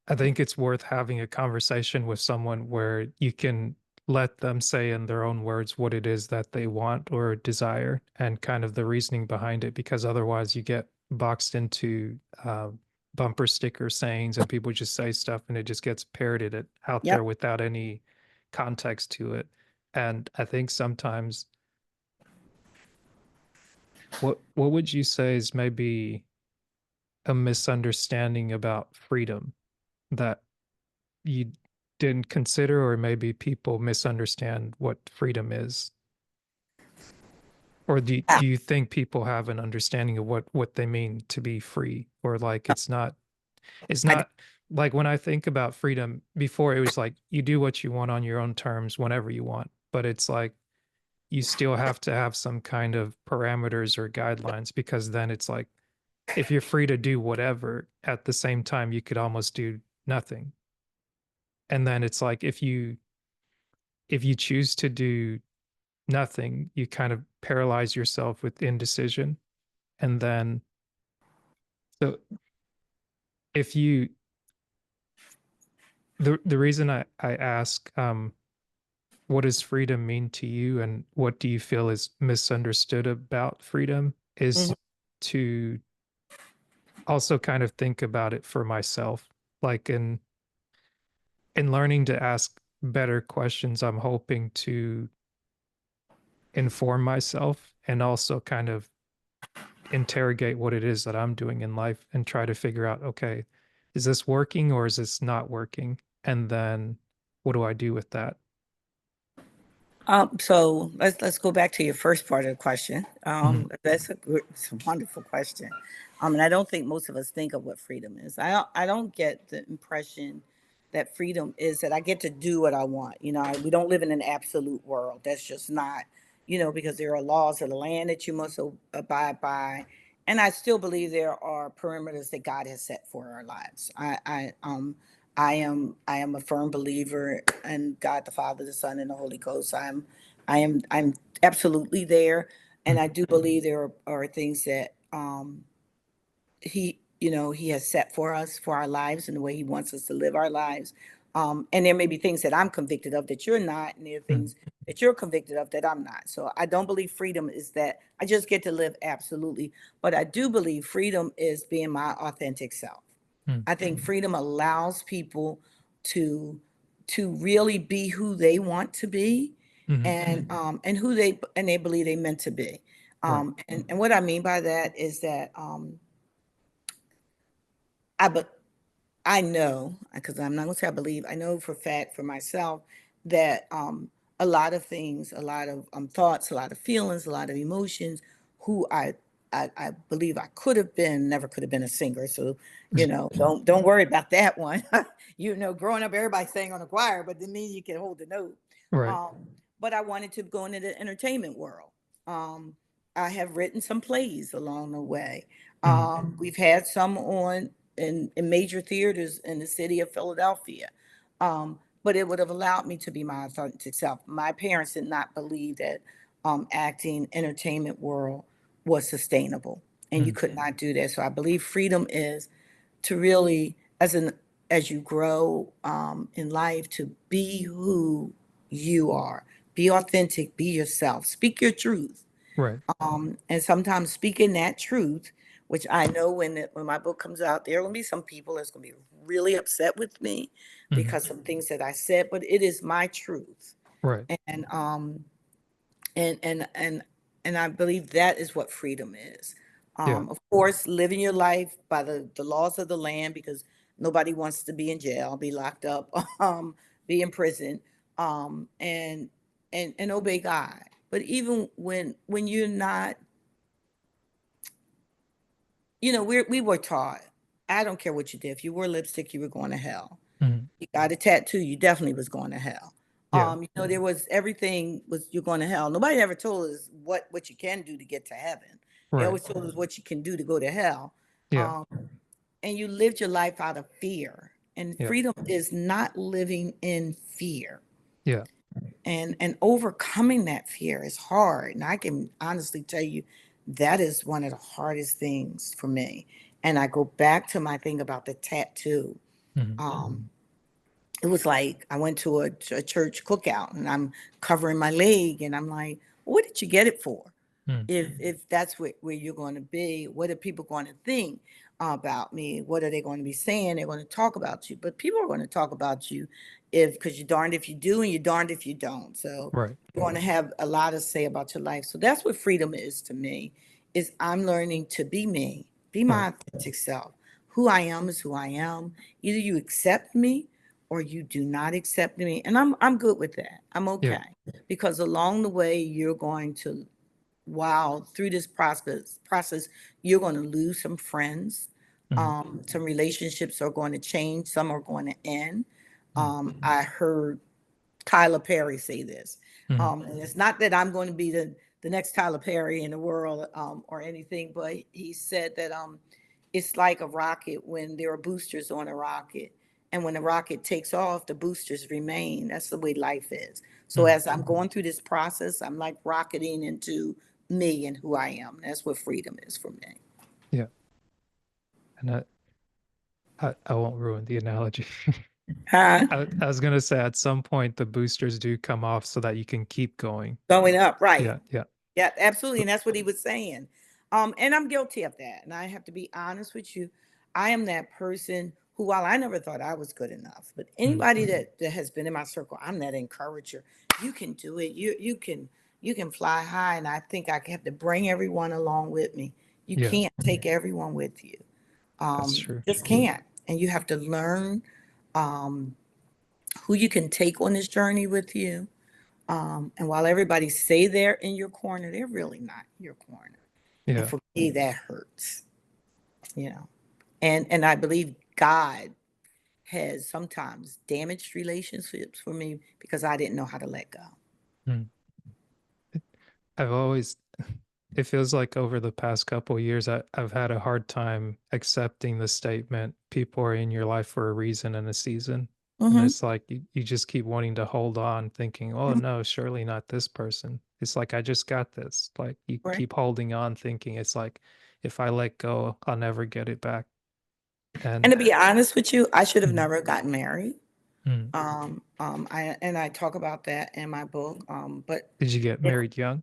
[SPEAKER 1] I think it's worth having a conversation with someone where you can let them say in their own words what it is that they want or desire and kind of the reasoning behind it, because otherwise you get boxed into bumper sticker sayings and people just say stuff and it just gets parroted out there
[SPEAKER 2] Yep.
[SPEAKER 1] without any context to it. And I think sometimes what would you say is maybe a misunderstanding about freedom that you didn't consider, or maybe people misunderstand what freedom is? Or
[SPEAKER 2] Ah,
[SPEAKER 1] do you think people have an understanding of what they mean to be free? Or like it's
[SPEAKER 2] I,
[SPEAKER 1] not like when I think about freedom before, it was like you do what you want on your own terms whenever you want. But it's like you still have to have some kind of parameters or guidelines, because then it's like if you're free to do whatever, at the same time you could almost do nothing. And then it's like if you choose to do nothing, you kind of paralyze yourself with indecision. And then so if you the reason I ask what does freedom mean to you and what do you feel is misunderstood about freedom is
[SPEAKER 2] mhm.
[SPEAKER 1] to also kind of think about it for myself. Like in learning to ask better questions, I'm hoping to inform myself and also kind of interrogate what it is that I'm doing in life and try to figure out, okay, is this working or is this not working? And then what do I do with that?
[SPEAKER 2] So let's go back to your first part of the question.
[SPEAKER 1] Mhm,
[SPEAKER 2] It's a wonderful question. And I don't think most of us think of what freedom is. I don't get the impression that freedom is that I get to do what I want. You know, we don't live in an absolute world. That's just not, you know, because there are laws of the land that you must abide by. And I still believe there are perimeters that God has set for our lives. I am a firm believer in God the Father, the Son, and the Holy Ghost. I'm absolutely there, and
[SPEAKER 1] mm,
[SPEAKER 2] I do believe there are things that He, you know, He has set for us for our lives and the way He wants us to live our lives. And there may be things that I'm convicted of that you're not, and there are
[SPEAKER 1] mm,
[SPEAKER 2] things that you're convicted of that I'm not. So I don't believe freedom is that I just get to live absolutely, but I do believe freedom is being my authentic self.
[SPEAKER 1] mm,
[SPEAKER 2] I think freedom allows people to really be who they want to be
[SPEAKER 1] mhm.
[SPEAKER 2] and who they believe they meant to be.
[SPEAKER 1] Right.
[SPEAKER 2] And what I mean by that is that I but I know, because I'm not gonna say I believe, I know for a fact for myself that a lot of things, a lot of thoughts, a lot of feelings, a lot of emotions, who I I believe I could have been, never could have been a singer. So, don't worry about that one. Growing up, everybody sang on the choir, but didn't mean you can hold the note.
[SPEAKER 1] Right.
[SPEAKER 2] But I wanted to go into the entertainment world. Um, I have written some plays along the way.
[SPEAKER 1] Mhm.
[SPEAKER 2] We've had some on in major theaters in the city of Philadelphia. But it would have allowed me to be my authentic self. My parents did not believe that acting, entertainment world was sustainable, and you
[SPEAKER 1] Mhm.
[SPEAKER 2] could not do that. So I believe freedom is to really, as you grow in life, to be who you are, be authentic, be yourself, speak your truth,
[SPEAKER 1] Right.
[SPEAKER 2] and sometimes speaking that truth, which I know when my book comes out, there will be some people that's going to be really upset with me
[SPEAKER 1] Mhm.
[SPEAKER 2] because of things that I said, but it is my truth,
[SPEAKER 1] Right.
[SPEAKER 2] and and and and and I believe that is what freedom is.
[SPEAKER 1] Yeah.
[SPEAKER 2] Of course, living your life by the laws of the land, because nobody wants to be in jail, be locked up, be in prison, and obey God. But even when you're not, we were taught. I don't care what you did. If you wore lipstick, you were going to hell.
[SPEAKER 1] Mhm.
[SPEAKER 2] You got a tattoo, you definitely was going to hell.
[SPEAKER 1] Yeah.
[SPEAKER 2] There was everything was you're going to hell. Nobody ever told us what you can do to get to heaven. They
[SPEAKER 1] Right.
[SPEAKER 2] always told us what you can do to go to hell.
[SPEAKER 1] Yeah.
[SPEAKER 2] Um, and you lived your life out of fear. And
[SPEAKER 1] Yeah.
[SPEAKER 2] freedom is not living in fear.
[SPEAKER 1] Yeah.
[SPEAKER 2] And overcoming that fear is hard. And I can honestly tell you that is one of the hardest things for me. And I go back to my thing about the tattoo.
[SPEAKER 1] Mhm.
[SPEAKER 2] Um, it was like I went to a church cookout and I'm covering my leg and I'm like, what did you get it for?
[SPEAKER 1] Mhm.
[SPEAKER 2] If that's where you're going to be, what are people going to think about me? What are they going to be saying? They're going to talk about you, but people are going to talk about you because you're darned if you do and you're darned if you don't. So
[SPEAKER 1] Right.
[SPEAKER 2] you're going to have a lot to say about your life. So that's what freedom is to me. Is I'm learning to be me, be
[SPEAKER 1] Right.
[SPEAKER 2] my authentic self. Who I am is who I am. Either you accept me or you do not accept me, and I'm good with that. I'm
[SPEAKER 1] Yeah.
[SPEAKER 2] okay because along the way you're going to, while through this process you're going to lose some friends,
[SPEAKER 1] Mhm.
[SPEAKER 2] some relationships are going to change, some are going to end.
[SPEAKER 1] Mhm.
[SPEAKER 2] I heard Tyler Perry say this,
[SPEAKER 1] Mhm.
[SPEAKER 2] and it's not that I'm going to be the next Tyler Perry in the world, or anything, but he said that it's like a rocket when there are boosters on a rocket, and when the rocket takes off, the boosters remain. That's the way life is. So
[SPEAKER 1] Mhm.
[SPEAKER 2] as I'm going through this process, I'm like rocketing into me and who I am. That's what freedom is for me.
[SPEAKER 1] Yeah. And I won't ruin the analogy.
[SPEAKER 2] Huh?
[SPEAKER 1] I was gonna say at some point the boosters do come off so that you can keep going.
[SPEAKER 2] Going up, right.
[SPEAKER 1] Yeah. Yeah.
[SPEAKER 2] Yeah, absolutely. And that's what he was saying. And I'm guilty of that. And I have to be honest with you. I am that person who, while I never thought I was good enough, but
[SPEAKER 1] Mhm.
[SPEAKER 2] anybody that has been in my circle, I'm that encourager. You can do it. You can fly high. And I think I have to bring everyone along with me. You
[SPEAKER 1] Yeah.
[SPEAKER 2] can't take everyone with you.
[SPEAKER 1] That's true.
[SPEAKER 2] Just can't. And you have to learn um, who you can take on this journey with you. And while everybody say they're in your corner, they're really not in your corner. And
[SPEAKER 1] Yeah.
[SPEAKER 2] for me, that hurts, you know. And I believe God has sometimes damaged relationships for me because I didn't know how to let go.
[SPEAKER 1] Mhm. I've always it feels like over the past couple years I've had a hard time accepting the statement people are in your life for a reason and a season. And
[SPEAKER 2] Mm-hmm.
[SPEAKER 1] it's like you just keep wanting to hold on, thinking, oh no, surely not this person. It's like I just got this. Like you
[SPEAKER 2] Right.
[SPEAKER 1] keep holding on, thinking it's like if I let go, I'll never get it back.
[SPEAKER 2] And
[SPEAKER 1] And
[SPEAKER 2] to be honest with you, I should have
[SPEAKER 1] mm,
[SPEAKER 2] never gotten married.
[SPEAKER 1] mm.
[SPEAKER 2] I talk about that in my book. But
[SPEAKER 1] Did you get
[SPEAKER 2] it,
[SPEAKER 1] married young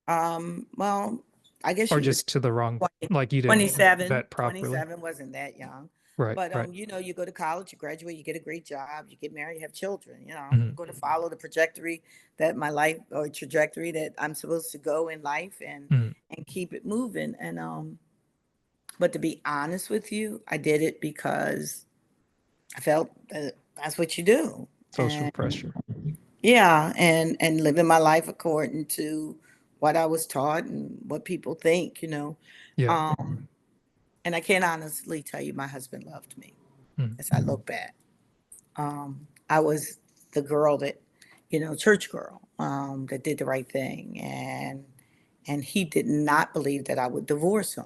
[SPEAKER 2] well, I guess
[SPEAKER 1] or
[SPEAKER 2] you would
[SPEAKER 1] just to the wrong,
[SPEAKER 2] 20,
[SPEAKER 1] like you didn't
[SPEAKER 2] 27,
[SPEAKER 1] vet properly?
[SPEAKER 2] 27 wasn't that young.
[SPEAKER 1] Right,
[SPEAKER 2] But
[SPEAKER 1] right.
[SPEAKER 2] you go to college, you graduate, you get a great job, you get married, you have children. I'm
[SPEAKER 1] Hmm.
[SPEAKER 2] going to follow the trajectory that my life or trajectory that I'm supposed to go in life,
[SPEAKER 1] Hmm.
[SPEAKER 2] and keep it moving. And but to be honest with you, I did it because I felt that that's what you do.
[SPEAKER 1] Social
[SPEAKER 2] And
[SPEAKER 1] pressure.
[SPEAKER 2] yeah, and living my life according to what I was taught and what people think, you know.
[SPEAKER 1] Yeah.
[SPEAKER 2] Um, and I can honestly tell you, my husband loved me
[SPEAKER 1] Mm,
[SPEAKER 2] as I look back. I was the girl that, church girl, that did the right thing, and he did not believe that I would divorce him,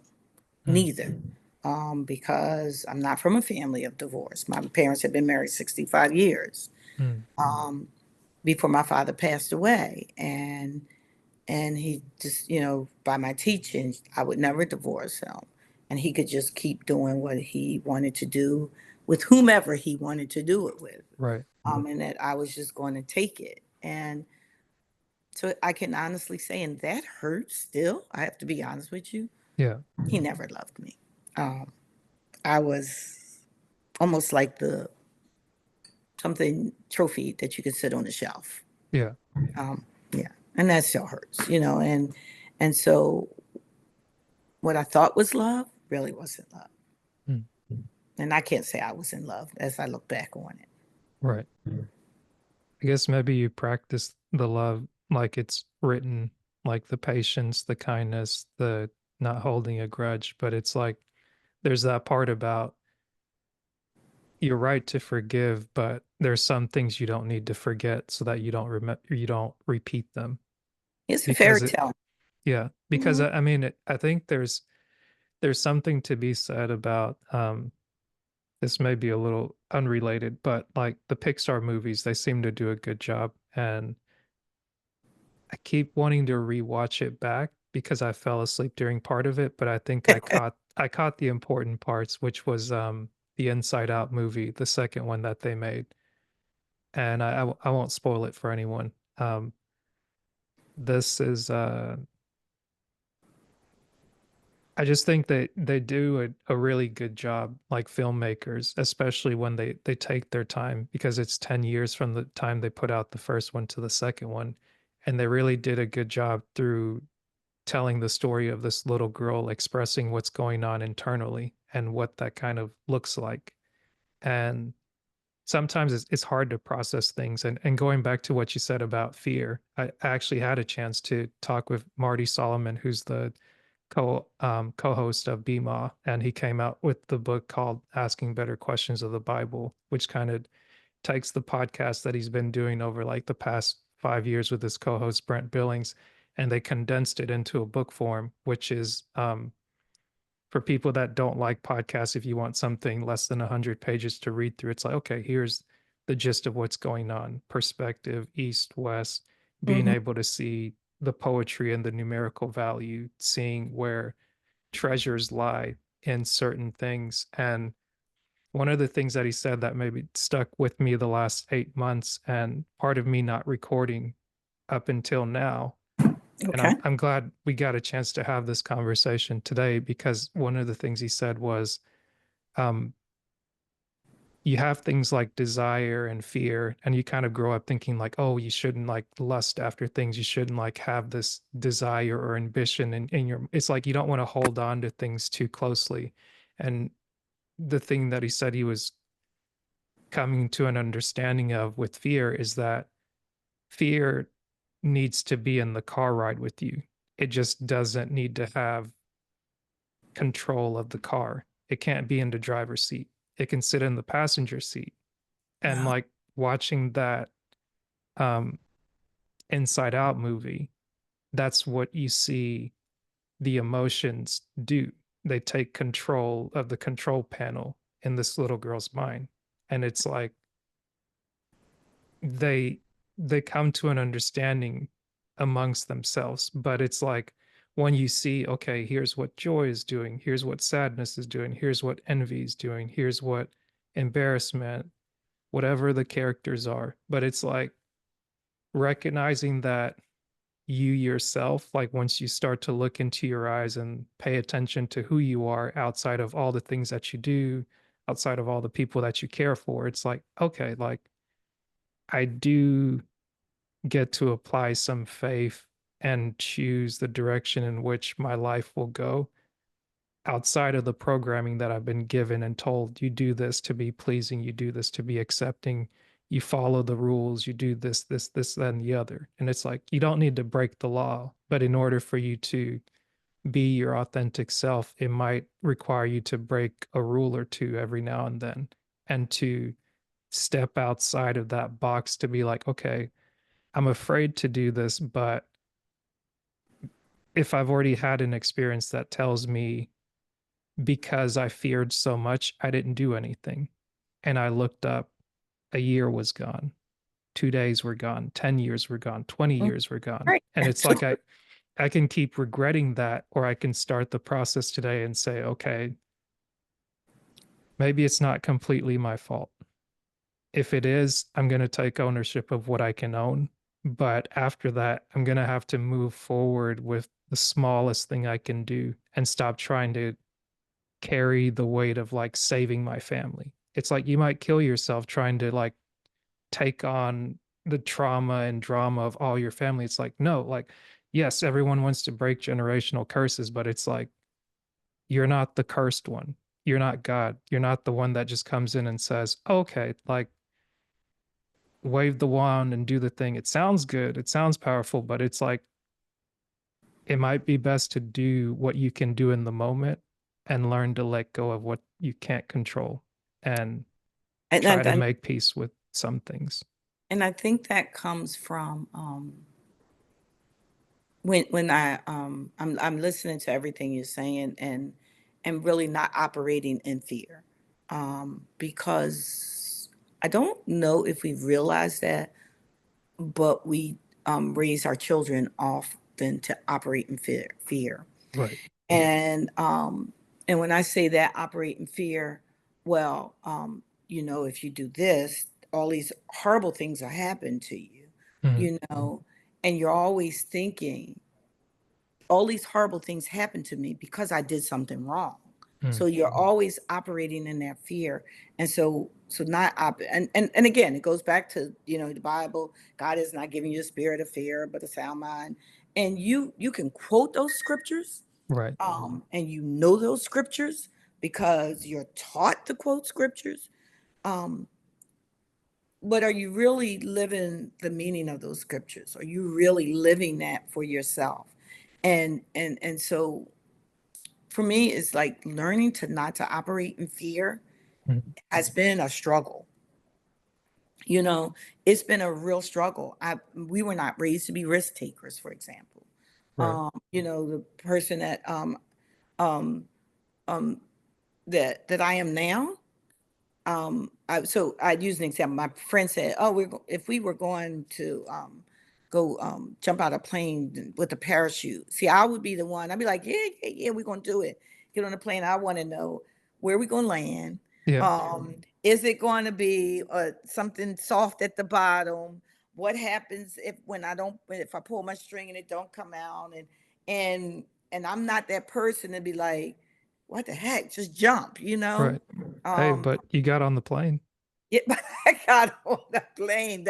[SPEAKER 1] mm,
[SPEAKER 2] neither, because I'm not from a family of divorce. My parents had been married 65 years
[SPEAKER 1] mm,
[SPEAKER 2] um, before my father passed away, and he just, by my teaching, I would never divorce him, and he could just keep doing what he wanted to do with whomever he wanted to do it with,
[SPEAKER 1] right.
[SPEAKER 2] and that I was just going to take it. And so I can honestly say, and that hurts still. I have to be honest with you.
[SPEAKER 1] Yeah.
[SPEAKER 2] He never loved me. Um, I was almost like the something trophy that you could sit on the shelf.
[SPEAKER 1] Yeah.
[SPEAKER 2] Yeah, and that still hurts, and so what I thought was love really wasn't love,
[SPEAKER 1] Mm,
[SPEAKER 2] and I can't say I was in love as I look back on it.
[SPEAKER 1] right. I guess maybe you practice the love like it's written, like the patience, the kindness, the not holding a grudge. But it's like there's that part about you're right to forgive, but there's some things you don't need to forget so that you don't remember, you don't repeat them
[SPEAKER 2] It's a fairy
[SPEAKER 1] because it,
[SPEAKER 2] tale.
[SPEAKER 1] yeah, because
[SPEAKER 2] Mhm.
[SPEAKER 1] I mean, I think there's something to be said about, this may be a little unrelated, but like the Pixar movies, they seem to do a good job. And I keep wanting to rewatch it back because I fell asleep during part of it, but I think I caught the important parts, which was the Inside Out movie, the second one that they made. And I won't spoil it for anyone. This is I just think that they do a really good job, like filmmakers, especially when they take their time because it's 10 years from the time they put out the first one to the second one. And they really did a good job through telling the story of this little girl expressing what's going on internally and what that kind of looks like. And sometimes it's hard to process things. And going back to what you said about fear, I actually had a chance to talk with Marty Solomon, who's the co-host of BMA, and he came out with the book called Asking Better Questions of the Bible, which kind of takes the podcast that he's been doing over like the past 5 years with his co-host Brent Billings, and they condensed it into a book form, which is for people that don't like podcasts. If you want something less than 100 pages to read through, it's like, okay, here's the gist of what's going on: perspective, east, west, being
[SPEAKER 2] Mhm.
[SPEAKER 1] able to see the poetry and the numerical value, seeing where treasures lie in certain things. And one of the things that he said that maybe stuck with me the last 8 months, and part of me not recording up until now, and
[SPEAKER 2] Okay.
[SPEAKER 1] I'm glad we got a chance to have this conversation today, because one of the things he said was, um, you have things like desire and fear, and you kind of grow up thinking like, oh, you shouldn't like lust after things, you shouldn't like have this desire or ambition in your, it's like you don't want to hold on to things too closely. And the thing that he said he was coming to an understanding of with fear is that fear needs to be in the car ride with you. It just doesn't need to have control of the car. It can't be in the driver's seat. It can sit in the passenger seat. And
[SPEAKER 2] Wow.
[SPEAKER 1] like watching that um Inside Out movie, that's what you see the emotions do. They take control of the control panel in this little girl's mind. And it's like they they come to an understanding amongst themselves, but it's like when you see, okay, here's what joy is doing, here's what sadness is doing, here's what envy is doing, here's what embarrassment, whatever the characters are. But it's like recognizing that you yourself, like once you start to look into your eyes and pay attention to who you are outside of all the things that you do, outside of all the people that you care for, it's like, okay, like I do get to apply some faith and choose the direction in which my life will go outside of the programming that I've been given and told, you do this to be pleasing, you do this to be accepting, you follow the rules, you do this, that, and the other. And it's like, you don't need to break the law, but in order for you to be your authentic self, it might require you to break a rule or two every now and then, and to step outside of that box to be like, okay, I'm afraid to do this, but if I've already had an experience that tells me because I feared so much, I didn't do anything. And I looked up, a year was gone, 2 days were gone, 10 years were gone, 20
[SPEAKER 2] Mm,
[SPEAKER 1] years were gone.
[SPEAKER 2] right.
[SPEAKER 1] And it's like I can keep regretting that, or I can start the process today and say, okay, maybe it's not completely my fault. If it is, I'm going to take ownership of what I can own. But after that, I'm going to have to move forward with the smallest thing I can do and stop trying to carry the weight of like saving my family. It's like you might kill yourself trying to like take on the trauma and drama of all your family. It's like, no, like, yes, everyone wants to break generational curses, but it's like, you're not the cursed one. You're not God. You're not the one that just comes in and says, okay, like, wave the wand and do the thing. It sounds good. It sounds powerful, but it's like, it might be best to do what you can do in the moment and learn to let go of what you can't control and
[SPEAKER 2] And,
[SPEAKER 1] try
[SPEAKER 2] and,
[SPEAKER 1] to
[SPEAKER 2] and
[SPEAKER 1] make peace with some things.
[SPEAKER 2] and I think that comes from when I'm listening to everything you're saying, and really not operating in fear, because I don't know if we realize that, but we raise our children often to operate in fear.
[SPEAKER 1] Right.
[SPEAKER 2] And when I say that, operate in fear, well, if you do this, all these horrible things will happen to you,
[SPEAKER 1] Mhm.
[SPEAKER 2] you know, and you're always thinking, all these horrible things happened to me because I did something wrong.
[SPEAKER 1] Mhm.
[SPEAKER 2] So you're always operating in that fear. And so not and again, it goes back to, the Bible. God is not giving you a spirit of fear, but a sound mind. And you can quote those scriptures,
[SPEAKER 1] Right.
[SPEAKER 2] and those scriptures because you're taught to quote scriptures. Um, but are you really living the meaning of those scriptures? Are you really living that for yourself? And so for me, it's like learning to not to operate in fear
[SPEAKER 1] Mhm.
[SPEAKER 2] has been a struggle. You know, it's been a real struggle. We were not raised to be risk takers, for example.
[SPEAKER 1] Right.
[SPEAKER 2] The person um um that I am now. So I'd use an example. My friend said, "Oh, if we were going to go jump out a plane with a parachute." See, I would be the one. I'd be like, "Yeah, yeah, yeah, we're gonna do it. Get on the plane. I want to know where we gonna land.
[SPEAKER 1] Yeah.
[SPEAKER 2] Is it going to be something soft at the bottom? What happens if I pull my string and it don't come out? And I'm not that person to be like, what the heck? Just jump, you know."
[SPEAKER 1] Right. Hey,
[SPEAKER 2] Um,
[SPEAKER 1] but you got on the plane.
[SPEAKER 2] yeah, but I got on the plane.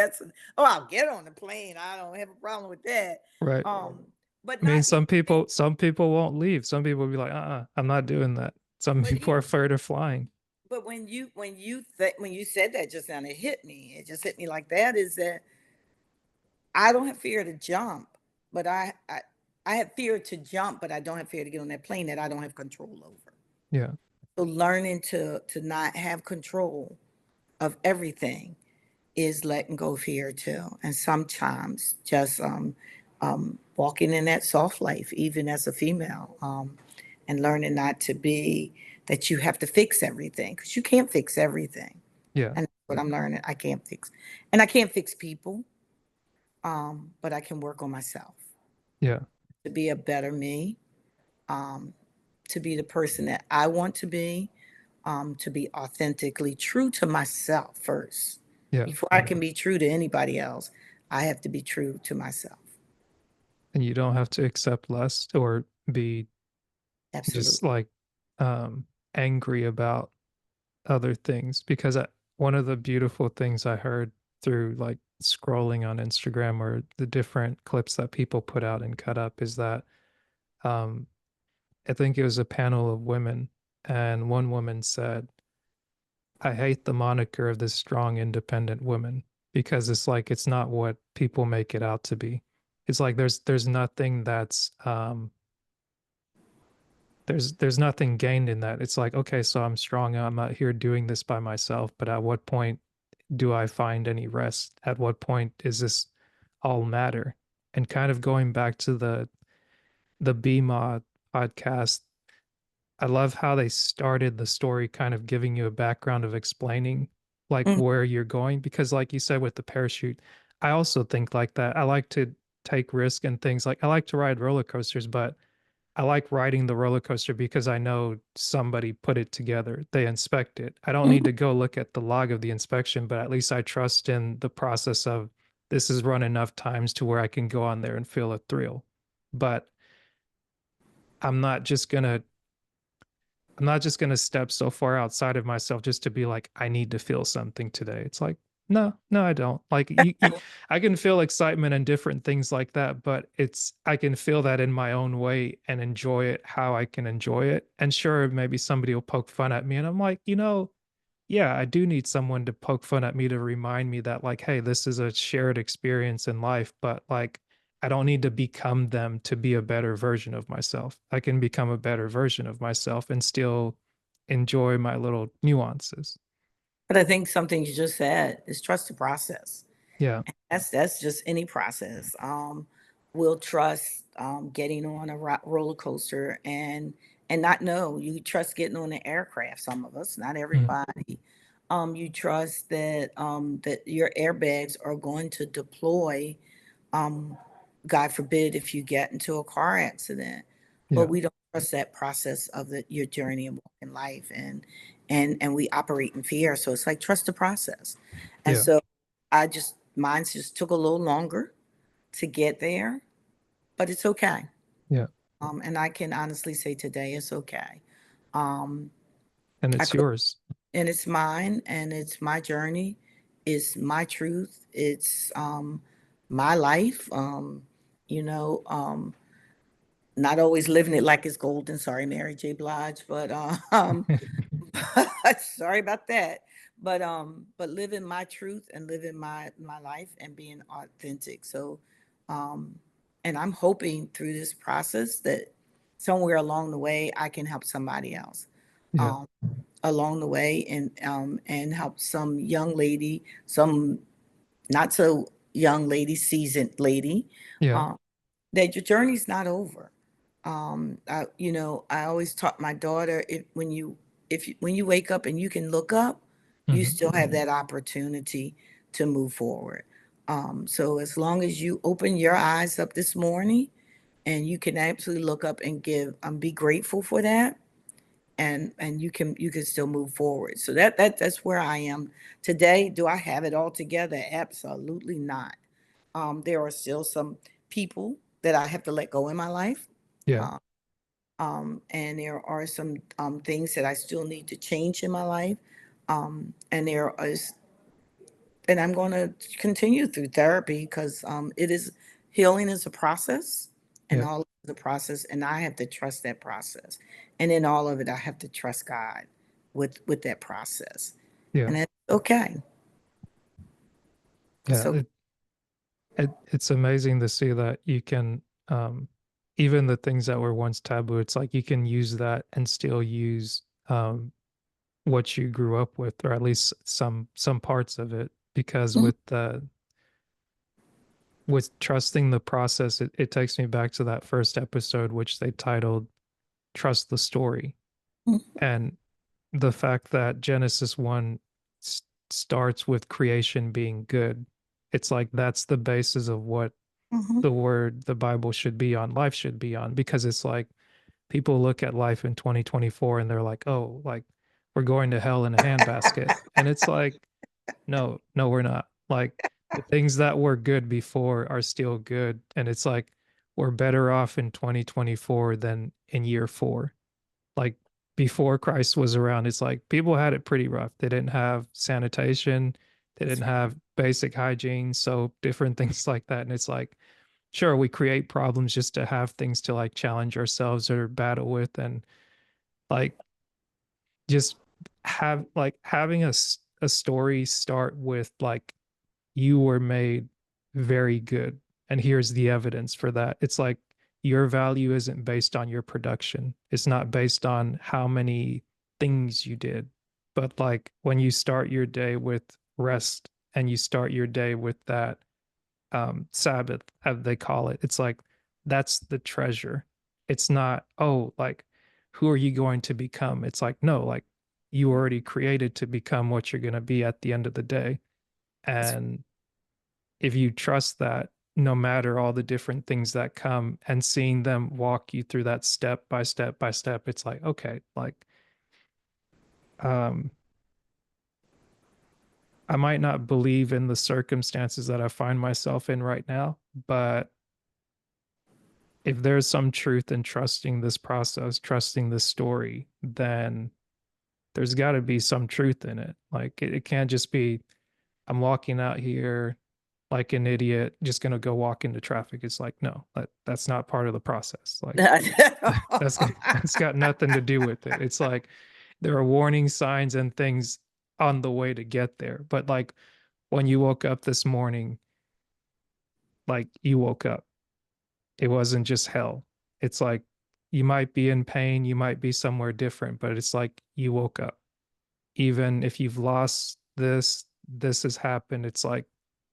[SPEAKER 2] I'll get on the plane. I don't have a problem with that.
[SPEAKER 1] Right.
[SPEAKER 2] Um, but
[SPEAKER 1] I mean,
[SPEAKER 2] not even,
[SPEAKER 1] some people won't leave. Some people will be like, I'm not doing that. Some
[SPEAKER 2] but
[SPEAKER 1] people
[SPEAKER 2] even,
[SPEAKER 1] are afraid of flying.
[SPEAKER 2] but when you said that just now, it hit me. It just hit me like that. Is that I don't have fear to jump, but I have fear to jump, but I don't have fear to get on that plane that I don't have control over.
[SPEAKER 1] Yeah.
[SPEAKER 2] So learning to not have control of everything is letting go of fear too. And sometimes just walking in that soft life, even as a female, and learning not to be that you have to fix everything because you can't fix everything.
[SPEAKER 1] Yeah.
[SPEAKER 2] And that's what I'm learning. I can't fix, and I can't fix people, but I can work on myself
[SPEAKER 1] Yeah.
[SPEAKER 2] to be a better me, um, to be the person that I want to be authentically true to myself first.
[SPEAKER 1] Yeah.
[SPEAKER 2] Before I can be true to anybody else, I have to be true to myself.
[SPEAKER 1] And you don't have to accept less or be just
[SPEAKER 2] Absolutely.
[SPEAKER 1] like angry about other things, because one of the beautiful things I heard through like scrolling on Instagram or the different clips that people put out and cut up is that um I think it was a panel of women, and one woman said, I hate the moniker of this strong independent woman. because it's like it's not what people make it out to be. It's like there's nothing that's there's nothing gained in that. It's like, okay, so I'm strong, I'm out here doing this by myself, but at what point do I find any rest? At what point is this all matter? And kind of going back to the BMOD podcast, I love how they started the story kind of giving you a background of explaining like
[SPEAKER 2] Mhm,
[SPEAKER 1] where you're going, because like you said with the parachute, I also think like that. I like to take risk and things, like I like to ride roller coasters, but I like riding the roller coaster because I know somebody put it together. They inspect it. I don't need
[SPEAKER 2] mhm.
[SPEAKER 1] to go look at the log of the inspection, but at least I trust in the process of this is run enough times to where I can go on there and feel a thrill. But I'm not just gonna I'm not just gonna step so far outside of myself just to be like, I need to feel something today. It's like, no, no, I don't. Like I can feel excitement and different things like that, but it's I can feel that in my own way and enjoy it how I can enjoy it. And sure, maybe somebody will poke fun at me, and I'm like, yeah, I do need someone to poke fun at me to remind me that, like, hey, this is a shared experience in life, but like, I don't need to become them to be a better version of myself. I can become a better version of myself and still enjoy my little nuances.
[SPEAKER 2] But I think something you just said is trust the process.
[SPEAKER 1] Yeah.
[SPEAKER 2] That's just any process. We'll trust getting on a roller coaster and not know. You trust getting on an aircraft. Some of us, not
[SPEAKER 1] Mhm.
[SPEAKER 2] everybody. You trust that that your airbags are going to deploy. Um, God forbid if you get into a car accident, but
[SPEAKER 1] Yeah.
[SPEAKER 2] we don't trust that process of your journey and walk in life, and we operate in fear. So it's like trust the process, and
[SPEAKER 1] Yeah.
[SPEAKER 2] so mine just took a little longer to get there, but it's okay.
[SPEAKER 1] Yeah.
[SPEAKER 2] And I can honestly say today it's okay. Um,
[SPEAKER 1] And
[SPEAKER 2] I
[SPEAKER 1] it's
[SPEAKER 2] could,
[SPEAKER 1] yours.
[SPEAKER 2] and it's mine, and it's my journey, it's my truth, it's my life. You know, not always living it like it's golden. Sorry, Mary J. Blige, but sorry about that. But living my truth and living my life and being authentic. So, um, and I'm hoping through this process that somewhere along the way I can help somebody else.
[SPEAKER 1] Yeah.
[SPEAKER 2] Um, Along the way and help some young lady, some not so young lady, seasoned lady,
[SPEAKER 1] Yeah.
[SPEAKER 2] um, that your journey's not over. I always taught my daughter when you wake up and you can look up, you
[SPEAKER 1] Hmm.
[SPEAKER 2] still have that opportunity to move forward. So as long as you open your eyes up this morning and you can absolutely look up and be grateful for that, and you can still move forward. So that's where I am today. Do I have it all together? Absolutely not. There are still some people that I have to let go in my life.
[SPEAKER 1] Yeah.
[SPEAKER 2] Uh, and there are some things that I still need to change in my life. And there is, and I'm going to continue through therapy because it is healing is a process, and
[SPEAKER 1] Yeah.
[SPEAKER 2] all is a process, and I have to trust that process. And in all of it, I have to trust God with that process,
[SPEAKER 1] Yeah.
[SPEAKER 2] and that's okay.
[SPEAKER 1] Yeah.
[SPEAKER 2] So
[SPEAKER 1] It's amazing to see that you can even the things that were once taboo, it's like you can use that and still use what you grew up with, or at least some parts of it, because
[SPEAKER 2] mhm,
[SPEAKER 1] with trusting the process, it takes me back to that first episode which they titled Trust the Story.
[SPEAKER 2] mhm,
[SPEAKER 1] And the fact that Genesis 1 starts with creation being good, it's like that's the basis of what
[SPEAKER 2] mhm,
[SPEAKER 1] the Bible should be on, life should be on, because it's like people look at life in 2024 and they're like, oh, like we're going to hell in a handbasket. And it's like, no, no, we're not. Like the things that were good before are still good. And it's like we're better off in 2024 than in year four. Like before Christ was around, it's like people had it pretty rough. They didn't have sanitation, they
[SPEAKER 2] that's
[SPEAKER 1] didn't
[SPEAKER 2] right.
[SPEAKER 1] have basic hygiene, so different things like that. And it's like, sure, we create problems just to have things to like challenge ourselves or battle with. And like just having a story start with like you were made very good. And here's the evidence for that. It's like your value isn't based on your production, it's not based on how many things you did. But like when you start your day with rest and you start your day with that Sabbath, as they call it, it's like that's the treasure. It's not, oh, like, who are you going to become? It's like, no, like, you already created to become what you're going to be at the end of the day. And if you trust that, no matter all the different things that come, and seeing them walk you through that step by step by step, it's like, okay, like, um, I might not believe in the circumstances that I find myself in right now, but if there's some truth in trusting this process, trusting this story, then there's got to be some truth in it. Like it can't just be, I'm walking out here like an idiot, just gonna go walk into traffic. It's like, no, that's not part of the process. Like that's got nothing to do with it. It's like there are warning signs and things on the way to get there. But like when you woke up this morning, like you woke up. It wasn't just hell. It's like you might be in pain, you might be somewhere different, but it's like you woke up. Even if you've lost this, this has happened. It's like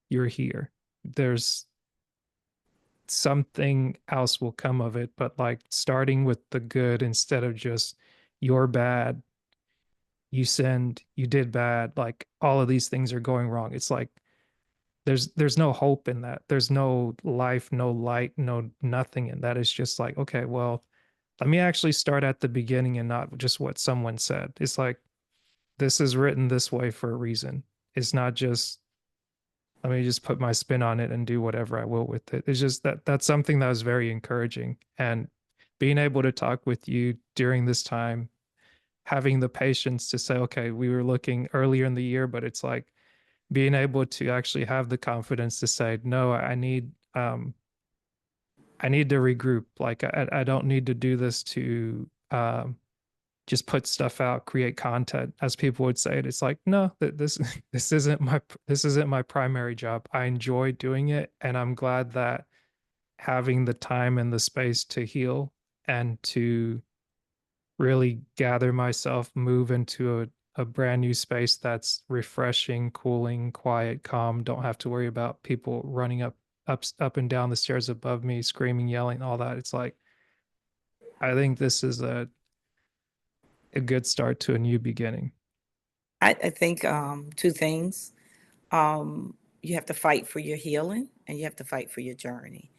[SPEAKER 1] you're here. There's something else will come of it, but like starting with the good instead of just you're bad, you sinned, you did bad, like all of these things are going wrong. It's like there's no hope in that. There's no life, no light, no nothing in that. It's just like, okay, well, let me actually start at the beginning and not just what someone said. It's like this is written this way for a reason. It's not just let me just put my spin on it and do whatever I will with it. It's just that that's something that was very encouraging. And being able to talk with you during this time, having the patience to say, okay, we were looking earlier in the year, but it's like being able to actually have the confidence to say, no, I need to regroup. Like I don't need to do this to just put stuff out, create content, as people would say it. It's like, no, this this isn't my primary job. I enjoy doing it, and I'm glad that having the time and the space to heal and to really gather myself, move into a brand new space that's refreshing, cooling, quiet, calm. Don't have to worry about people running up and down the stairs above me, screaming, yelling, all that. It's like I think this is a good start to a new beginning.
[SPEAKER 2] I think two things. You have to fight for your healing and you have to fight for your journey.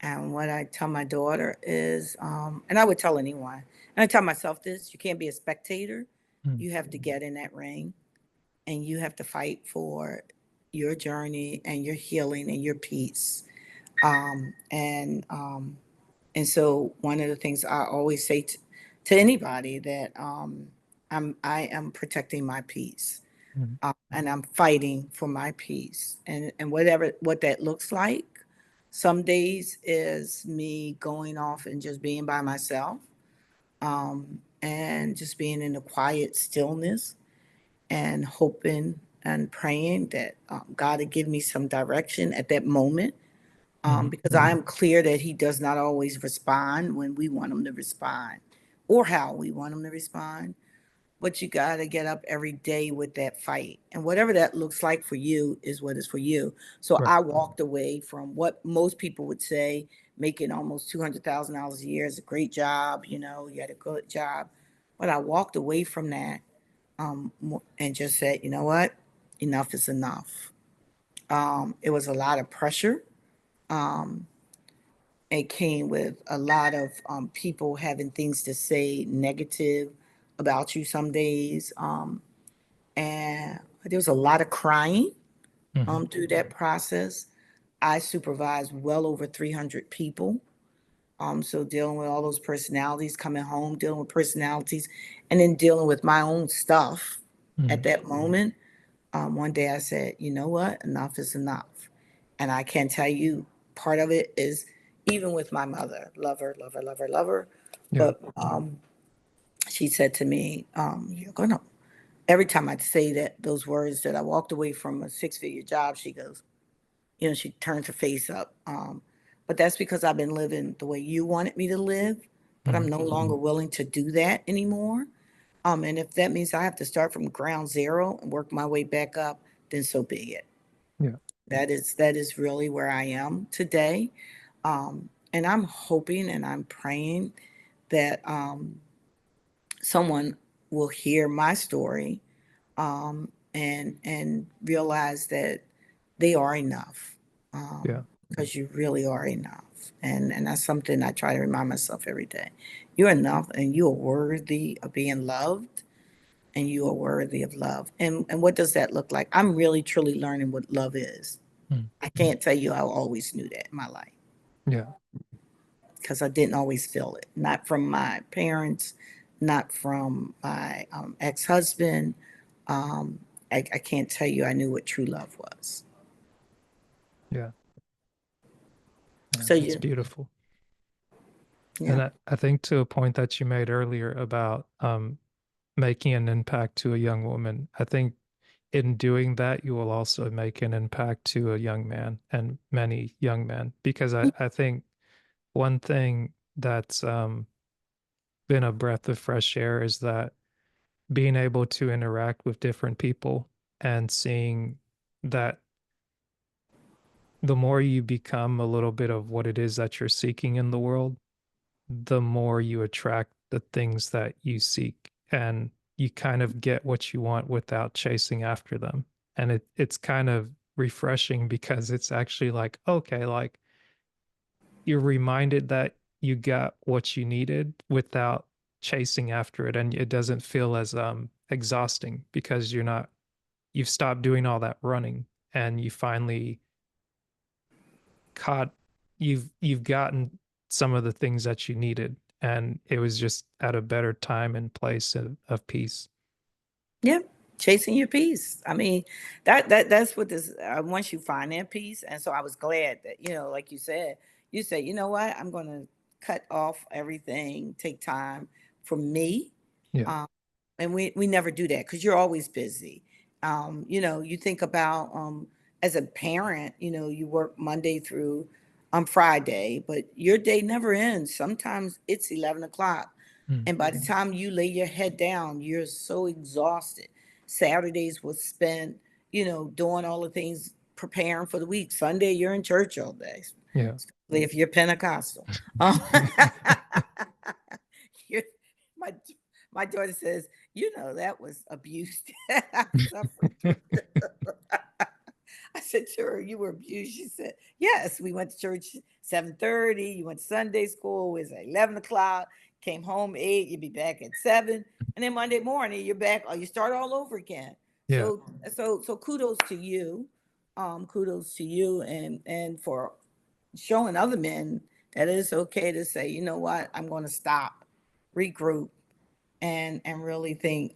[SPEAKER 2] And what I tell my daughter is, and I would tell anyone, and I tell myself this, you can't be a spectator.
[SPEAKER 1] Mm,
[SPEAKER 2] You have to get in that ring and you have to fight for your journey and your healing and your peace. Um, and um, and so one of the things I always say to anybody that I am protecting my peace,
[SPEAKER 1] mm,
[SPEAKER 2] and I'm fighting for my peace, and whatever what that looks like. Some days is me going off and just being by myself, and just being in the quiet stillness and hoping and praying that God would give me some direction at that moment,
[SPEAKER 1] mm,
[SPEAKER 2] because I am clear that He does not always respond when we want Him to respond or how we want Him to respond. But you got to get up every day with that fight. And whatever that looks like for you is what is for you. So
[SPEAKER 1] right.
[SPEAKER 2] I walked away from what most people would say making almost $200,000 a year is a great job. You know, you had a good job. But I walked away from that, and just said, you know what? Enough is enough. It was a lot of pressure. Um, it came with a lot of people having things to say negative about you some days. And there was a lot of crying
[SPEAKER 1] Mhm,
[SPEAKER 2] through that process. I supervised well over 300 people. So dealing with all those personalities, coming home, dealing with personalities, and then dealing with my own stuff at
[SPEAKER 1] mhm,
[SPEAKER 2] that moment. One day I said, you know what? Enough is enough. And I can tell you, part of it is even with my mother, love her, love her, love her, love her.
[SPEAKER 1] yeah.
[SPEAKER 2] But she said to me, you're going to every time I'd say those words that I walked away from a six-figure job, she goes, she turns her face up. But that's because I've been living the way you wanted me to live, but I'm
[SPEAKER 1] Mhm.
[SPEAKER 2] no longer willing to do that anymore. And if that means I have to start from ground zero and work my way back up, then so be it.
[SPEAKER 1] Yeah.
[SPEAKER 2] That is really where I am today. And I'm hoping and I'm praying that someone will hear my story, and realize that they are enough,
[SPEAKER 1] Yeah.
[SPEAKER 2] because you really are enough. And that's something I try to remind myself every day. You're enough, and you are worthy of being loved, and you are worthy of love. And what does that look like? I'm really truly learning what love is.
[SPEAKER 1] Mm.
[SPEAKER 2] I can't tell you I always knew that in my life,
[SPEAKER 1] Yeah.
[SPEAKER 2] because I didn't always feel it. Not from my parents, not from my ex-husband. Um, I can't tell you I knew what true love was.
[SPEAKER 1] Yeah.
[SPEAKER 2] So
[SPEAKER 1] That's
[SPEAKER 2] you,
[SPEAKER 1] beautiful.
[SPEAKER 2] yeah.
[SPEAKER 1] And I think to a point that you made earlier about making an impact to a young woman, I think in doing that, you will also make an impact to a young man and many young men. Because I think one thing that's been a breath of fresh air is that being able to interact with different people and seeing that the more you become a little bit of what it is that you're seeking in the world, the more you attract the things that you seek, and you kind of get what you want without chasing after them. And it's kind of refreshing because it's actually like, okay, like you're reminded that you got what you needed without chasing after it, and it doesn't feel as exhausting because you've stopped doing all that running, and you finally caught you've gotten some of the things that you needed, and it was just at a better time and place of peace.
[SPEAKER 2] Yeah, chasing your peace. I mean, that's what this. Once you find that peace, and so I was glad that, like you said, you know what, I'm going to cut off everything, take time for me.
[SPEAKER 1] Yeah.
[SPEAKER 2] Um, and we never do that because you're always busy. You think about, as a parent, you work Monday through Friday, but your day never ends. Sometimes it's 11 o'clock.
[SPEAKER 1] Mm.
[SPEAKER 2] And by the time you lay your head down, you're so exhausted. Saturdays was spent, doing all the things, preparing for the week. Sunday, you're in church all day,
[SPEAKER 1] Yeah.
[SPEAKER 2] especially if you're Pentecostal. Um, you're- my my daughter says, that was abuse I suffered through. I said to her, "You were abused." She said, "Yes, we went to church 7:30. You went to Sunday school. It was at 11 o'clock. Came home 8. You'd be back at 7, and then Monday morning you're back. Or you start all over again."
[SPEAKER 1] Yeah.
[SPEAKER 2] So kudos to you, kudos to you, and for showing other men that it's okay to say, you know what, I'm going to stop, regroup, and really think,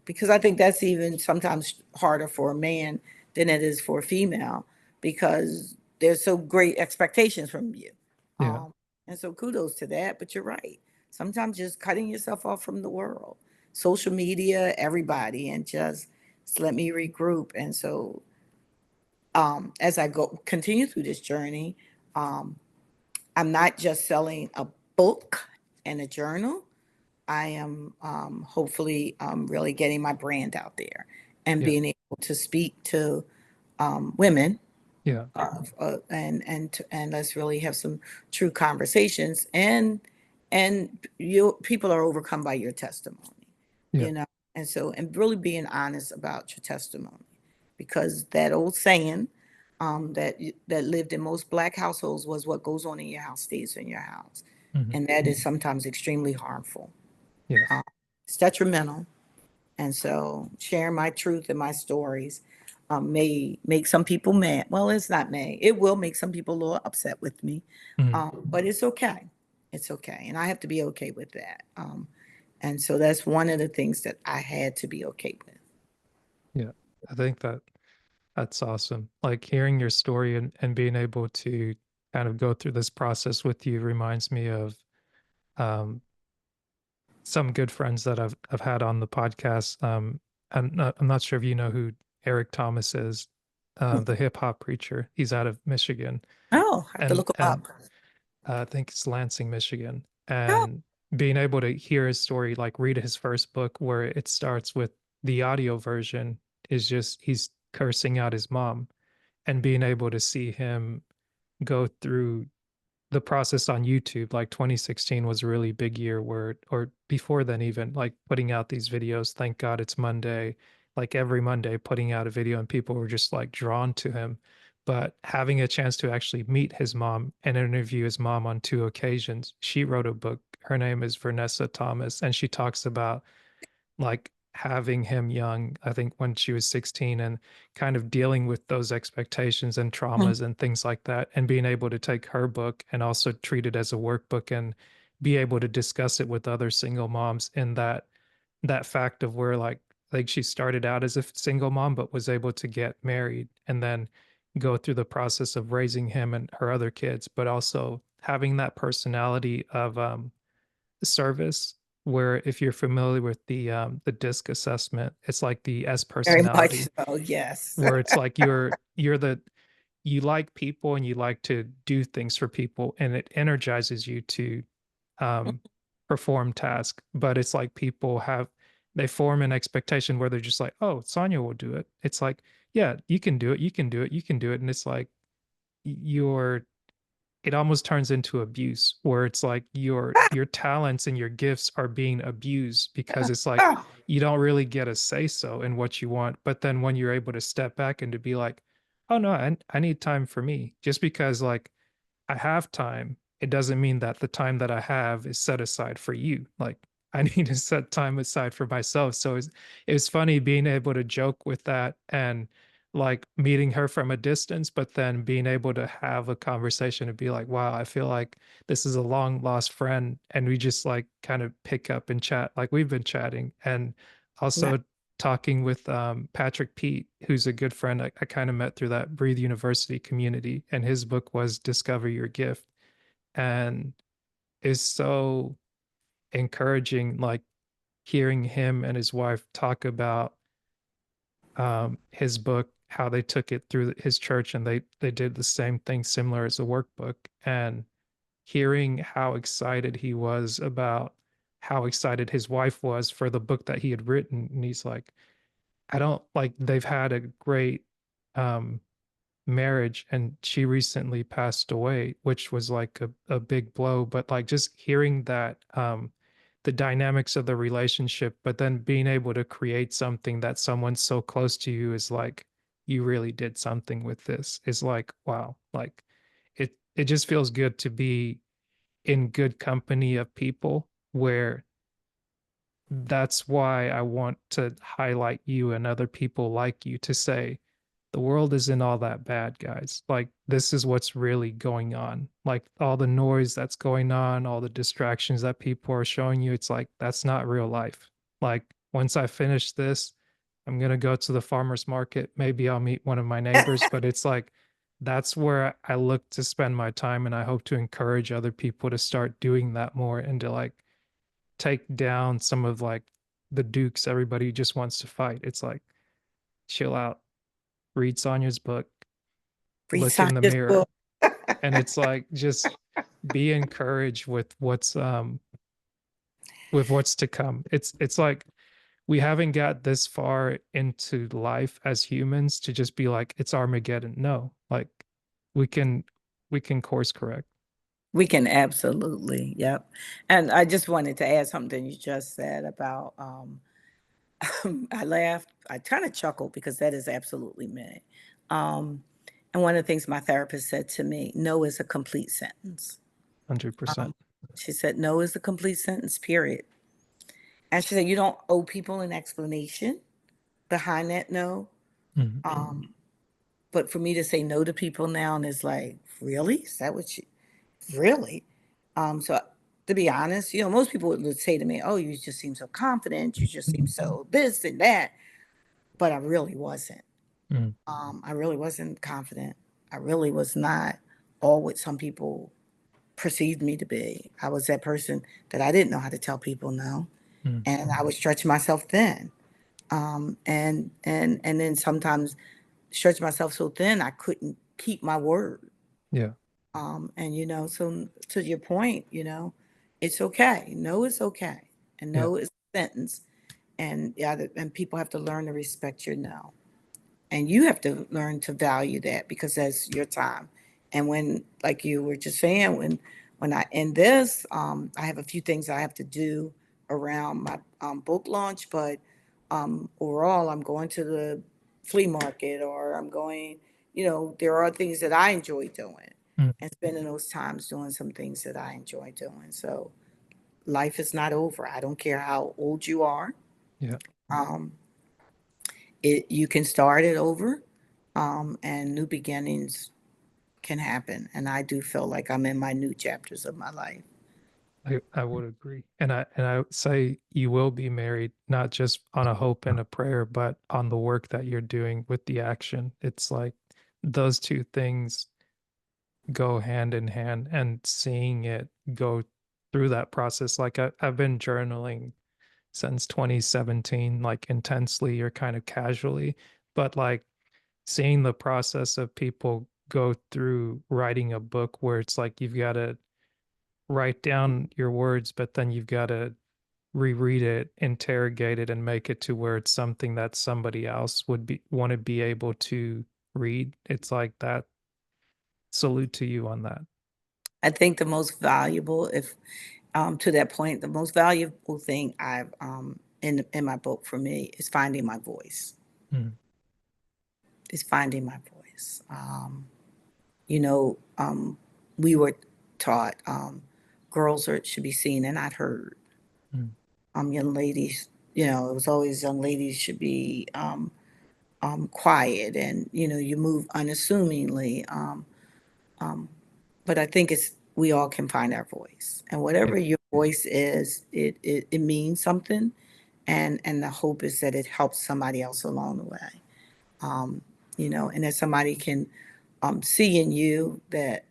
[SPEAKER 2] because I think that's even sometimes harder for a man than it is for a female, because there's so great expectations from you.
[SPEAKER 1] Yeah.
[SPEAKER 2] And so kudos to that, but you're right. Sometimes just cutting yourself off from the world, social media, everybody, and just let me regroup. And so, as I go continue through this journey, um, I'm not just selling a book and a journal. I am, hopefully, really getting my brand out there and
[SPEAKER 1] Yeah.
[SPEAKER 2] being able to speak to, women,
[SPEAKER 1] Yeah.
[SPEAKER 2] and let's really have some true conversations. And you people are overcome by your testimony,
[SPEAKER 1] Yeah.
[SPEAKER 2] you know. And so, and really being honest about your testimony, because that old saying, that lived in most Black households was, "What goes on in your house stays in your house,"
[SPEAKER 1] Hmm.
[SPEAKER 2] and that is sometimes extremely harmful.
[SPEAKER 1] Yeah.
[SPEAKER 2] Um, it's detrimental. And so sharing my truth and my stories, may make some people mad. Well, it's not may. It will make some people a little upset with me.
[SPEAKER 1] Hmm.
[SPEAKER 2] But it's okay. It's okay. And I have to be okay with that. And so that's one of the things that I had to be okay with.
[SPEAKER 1] Yeah. I think that's awesome. Like hearing your story and being able to kind of go through this process with you reminds me of um some good friends that I've had on the podcast. I'm not sure if you know who Eric Thomas is, the hip hop preacher. He's out of Michigan,
[SPEAKER 2] Oh, I have to look them
[SPEAKER 1] and
[SPEAKER 2] up.
[SPEAKER 1] I think it's Lansing, Michigan.
[SPEAKER 2] Oh,
[SPEAKER 1] And being able to hear his story, like read his first book, where it starts with the audio version, is just he's cursing out his mom, and being able to see him go through the process on YouTube. Like 2016 was a really big year where, or before then, even like putting out these videos. Thank God it's Monday, like every Monday, putting out a video, and people were just like drawn to him. But having a chance to actually meet his mom and interview his mom on two occasions, she wrote a book. Her name is Vernessa Thomas, and she talks about like having him young, I think when she was 16, and kind of dealing with those expectations and
[SPEAKER 2] mm,
[SPEAKER 1] traumas and things like that, and being able to take her book and also treat it as a workbook and be able to discuss it with other single moms in that fact of where like she started out as a single mom but was able to get married and then go through the process of raising him and her other kids, but also having that personality of service, where if you're familiar with the DISC assessment, it's like the S
[SPEAKER 2] very much
[SPEAKER 1] personality,
[SPEAKER 2] so. Yes.
[SPEAKER 1] where it's like you're the you like people and you like to do things for people, and it energizes you to um perform tasks. But it's like people have, they form an expectation where they're just like, oh, Sonya will do it. It's like, yeah, you can do it, you can do it, you can do it. And it's like you're, it almost turns into abuse, where it's like your talents and your gifts are being abused because it's like
[SPEAKER 2] Oh,
[SPEAKER 1] you don't really get a say so in what you want. But then when you're able to step back and to be like, oh no, I need time for me, just because like I have time, it doesn't mean that the time that I have is set aside for you. Like I need to set time aside for myself. So it's funny being able to joke with that and like meeting her from a distance, but then being able to have a conversation and be like, wow, I feel like this is a long lost friend. And we just like kind of pick up and chat like we've been chatting. And
[SPEAKER 2] no.
[SPEAKER 1] also talking with Patrick Pete, who's a good friend I kind of met through that Breathe University community. And his book was Discover Your Gift. And is so encouraging, like hearing him and his wife talk about his book, how they took it through his church, and they did the same thing similar as a workbook, and hearing how excited he was about how excited his wife was for the book that he had written. And he's like, I don't like, they've had a great um marriage and she recently passed away, which was like a big blow. But like just hearing that the dynamics of the relationship, but then being able to create something that someone so close to you is like, you really did something with this, is like, wow, like it just feels good to be in good company of people, where that's why I want to highlight you and other people like you to say, the world isn't all that bad, guys. Like, this is what's really going on. Like, all the noise that's going on, all the distractions that people are showing you, it's like, that's not real life. Like, once I finish this, I'm going to go to the farmer's market. Maybe I'll meet one of my neighbors, but it's like, that's where I look to spend my time. And I hope to encourage other people to start doing that more and to like take down some of like the dukes everybody just wants to fight. It's like, chill out, read Sonya's book,
[SPEAKER 2] Read
[SPEAKER 1] look in the
[SPEAKER 2] Sonya's
[SPEAKER 1] mirror,
[SPEAKER 2] book.
[SPEAKER 1] and it's like just be encouraged with what's to come. It's like we haven't got this far into life as humans to just be like it's Armageddon. No, like we can we can course correct.
[SPEAKER 2] We can absolutely, yep. And I just wanted to add something you just said about, I laughed, I kind of chuckled because that is absolutely me. Um, and one of the things my therapist said to me, no is a complete sentence.
[SPEAKER 1] 100%.
[SPEAKER 2] Um, she said, no is a complete sentence, period. And she said, you don't owe people an explanation behind that no.
[SPEAKER 1] Mhm.
[SPEAKER 2] Um, but for me to say no to people now and it's like, really? Is that what you really? So to be honest, most people would say to me, oh, you just seem so confident, you just seem so this and that. But I really wasn't.
[SPEAKER 1] Mhm.
[SPEAKER 2] I really wasn't confident. I really was not all what some people perceived me to be. I was that person that I didn't know how to tell people no.
[SPEAKER 1] Mhm.
[SPEAKER 2] And I would stretch myself thin. And then sometimes stretch myself so thin I couldn't keep my word.
[SPEAKER 1] Yeah.
[SPEAKER 2] And so to your point, it's okay. No, it's okay. And
[SPEAKER 1] Yeah.
[SPEAKER 2] no is a sentence. And yeah, and people have to learn to respect your no. And you have to learn to value that because that's your time. And when, like you were just saying, when I end this, I have a few things I have to do around my book launch, but overall, I'm going to the flea market, or I'm going, there are things that I enjoy doing
[SPEAKER 1] Mm.
[SPEAKER 2] and spending those times doing some things that I enjoy doing. So life is not over. I don't care how old you are.
[SPEAKER 1] Yeah.
[SPEAKER 2] Um, you can start it over, and new beginnings can happen. And I do feel like I'm in my new chapters of my life.
[SPEAKER 1] I would agree. And I would say you will be married not just on a hope and a prayer, but on the work that you're doing with the action. It's like those two things go hand in hand, and seeing it go through that process. Like I've been journaling since 2017, like intensely or kind of casually, but like seeing the process of people go through writing a book where it's like you've got to write down your words, but then you've got to reread it, interrogate it, and make it to where it's something that somebody else would be want to be able to read. It's like that. Salute to you on that.
[SPEAKER 2] I think the most valuable, if to that point, the most valuable thing I've in my book for me is finding my voice.
[SPEAKER 1] Mm.
[SPEAKER 2] Is finding my voice. You know, we were taught girls should be seen and not heard.
[SPEAKER 1] Mm.
[SPEAKER 2] Young ladies, it was always young ladies should be quiet, and you move unassumingly. Um, but I think we all can find our voice, and
[SPEAKER 1] Yeah.
[SPEAKER 2] whatever your voice is, it means something, and the hope is that it helps somebody else along the way. Um, and that somebody can see in you that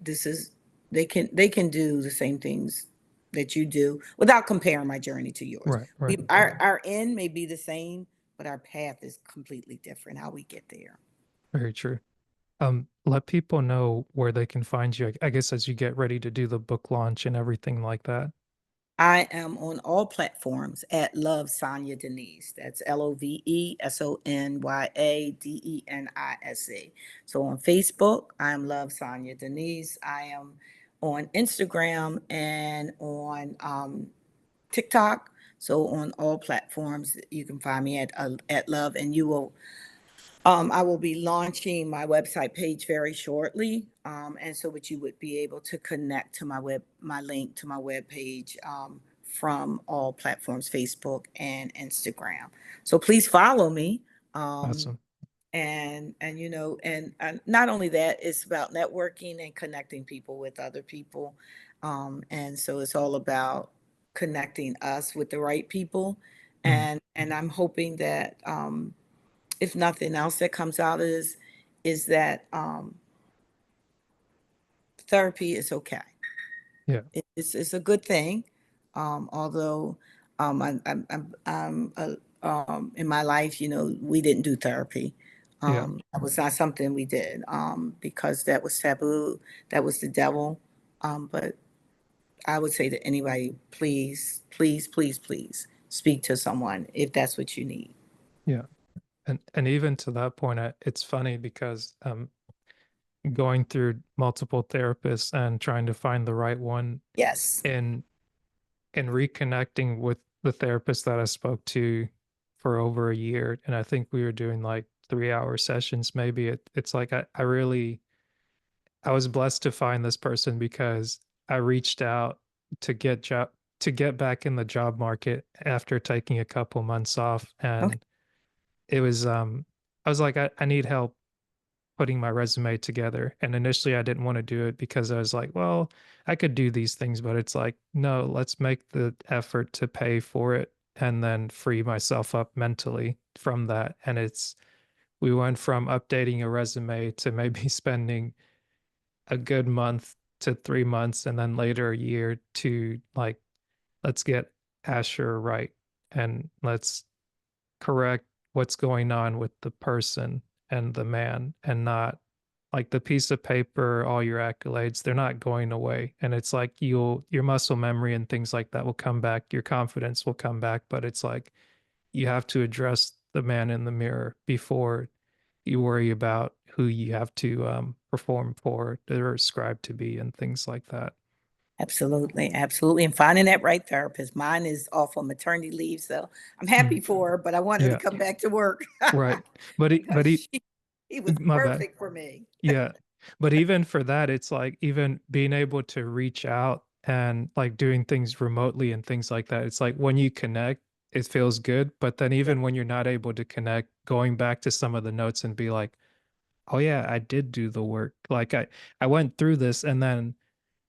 [SPEAKER 2] they can do the same things that you do without comparing my journey to yours.
[SPEAKER 1] Right. Right.
[SPEAKER 2] Our end may be the same, but our path is completely different. How we get there.
[SPEAKER 1] Very true. Let people know where they can find you. I guess as you get ready to do the book launch and everything like that.
[SPEAKER 2] I am on all platforms at Love Sonya Denise. That's LoveSonyaDenise. So on Facebook, I am Love Sonya Denise. I am on Instagram and on TikTok. So on all platforms, you can find me at Love, and I will be launching my website page very shortly, and so that you would be able to connect to my link to my web page from all platforms, Facebook and Instagram. So please follow me. Um,
[SPEAKER 1] Awesome.
[SPEAKER 2] and not only that, it's about networking and connecting people with other people, and so it's all about connecting us with the right people,
[SPEAKER 1] Mm.
[SPEAKER 2] and I'm hoping that if nothing else that comes out is that therapy is okay.
[SPEAKER 1] Yeah.
[SPEAKER 2] It's a good thing, although in my life, we didn't do therapy.
[SPEAKER 1] Yeah.
[SPEAKER 2] That was not something we did, because that was taboo. That was the devil. But I would say to anybody, please, please, please, please speak to someone if that's what you need.
[SPEAKER 1] Yeah. And even to that point, it's funny because going through multiple therapists and trying to find the right one
[SPEAKER 2] Yes.
[SPEAKER 1] in and reconnecting with the therapist that I spoke to for over a year. And I think we were doing like 3 hour sessions, maybe. It's like I really I was blessed to find this person because I reached out to get back in the job market after taking a couple months off.
[SPEAKER 2] Okay.
[SPEAKER 1] And it was I was like, I need help putting my resume together. And initially I didn't want to do it because I was like, well, I could do these things, but it's like, no, let's make the effort to pay for it and then free myself up mentally from that. And we went from updating a resume to maybe spending a good month to 3 months and then later a year to like, let's get Asher right and let's correct what's going on with the person and the man, and not like the piece of paper, all your accolades, they're not going away. And it's like your muscle memory and things like that will come back, your confidence will come back, but it's like you have to address the man in the mirror before you worry about who you have to perform for or ascribe to be and things like that.
[SPEAKER 2] Absolutely, absolutely, and finding that right therapist. Mine is off on maternity leave, so I'm
[SPEAKER 1] Mm.
[SPEAKER 2] happy for her, but I want her to
[SPEAKER 1] Yeah,
[SPEAKER 2] come back to work
[SPEAKER 1] right. But
[SPEAKER 2] because he was
[SPEAKER 1] my bad.
[SPEAKER 2] perfect for me.
[SPEAKER 1] Yeah. But even for that, it's like even being able to reach out and like doing things remotely and things like that. It's like when you connect, it feels good. But then
[SPEAKER 2] Yeah.
[SPEAKER 1] even when you're not able to connect, going back to some of the notes and be like, oh yeah, I did do the work. Like I went through this, and then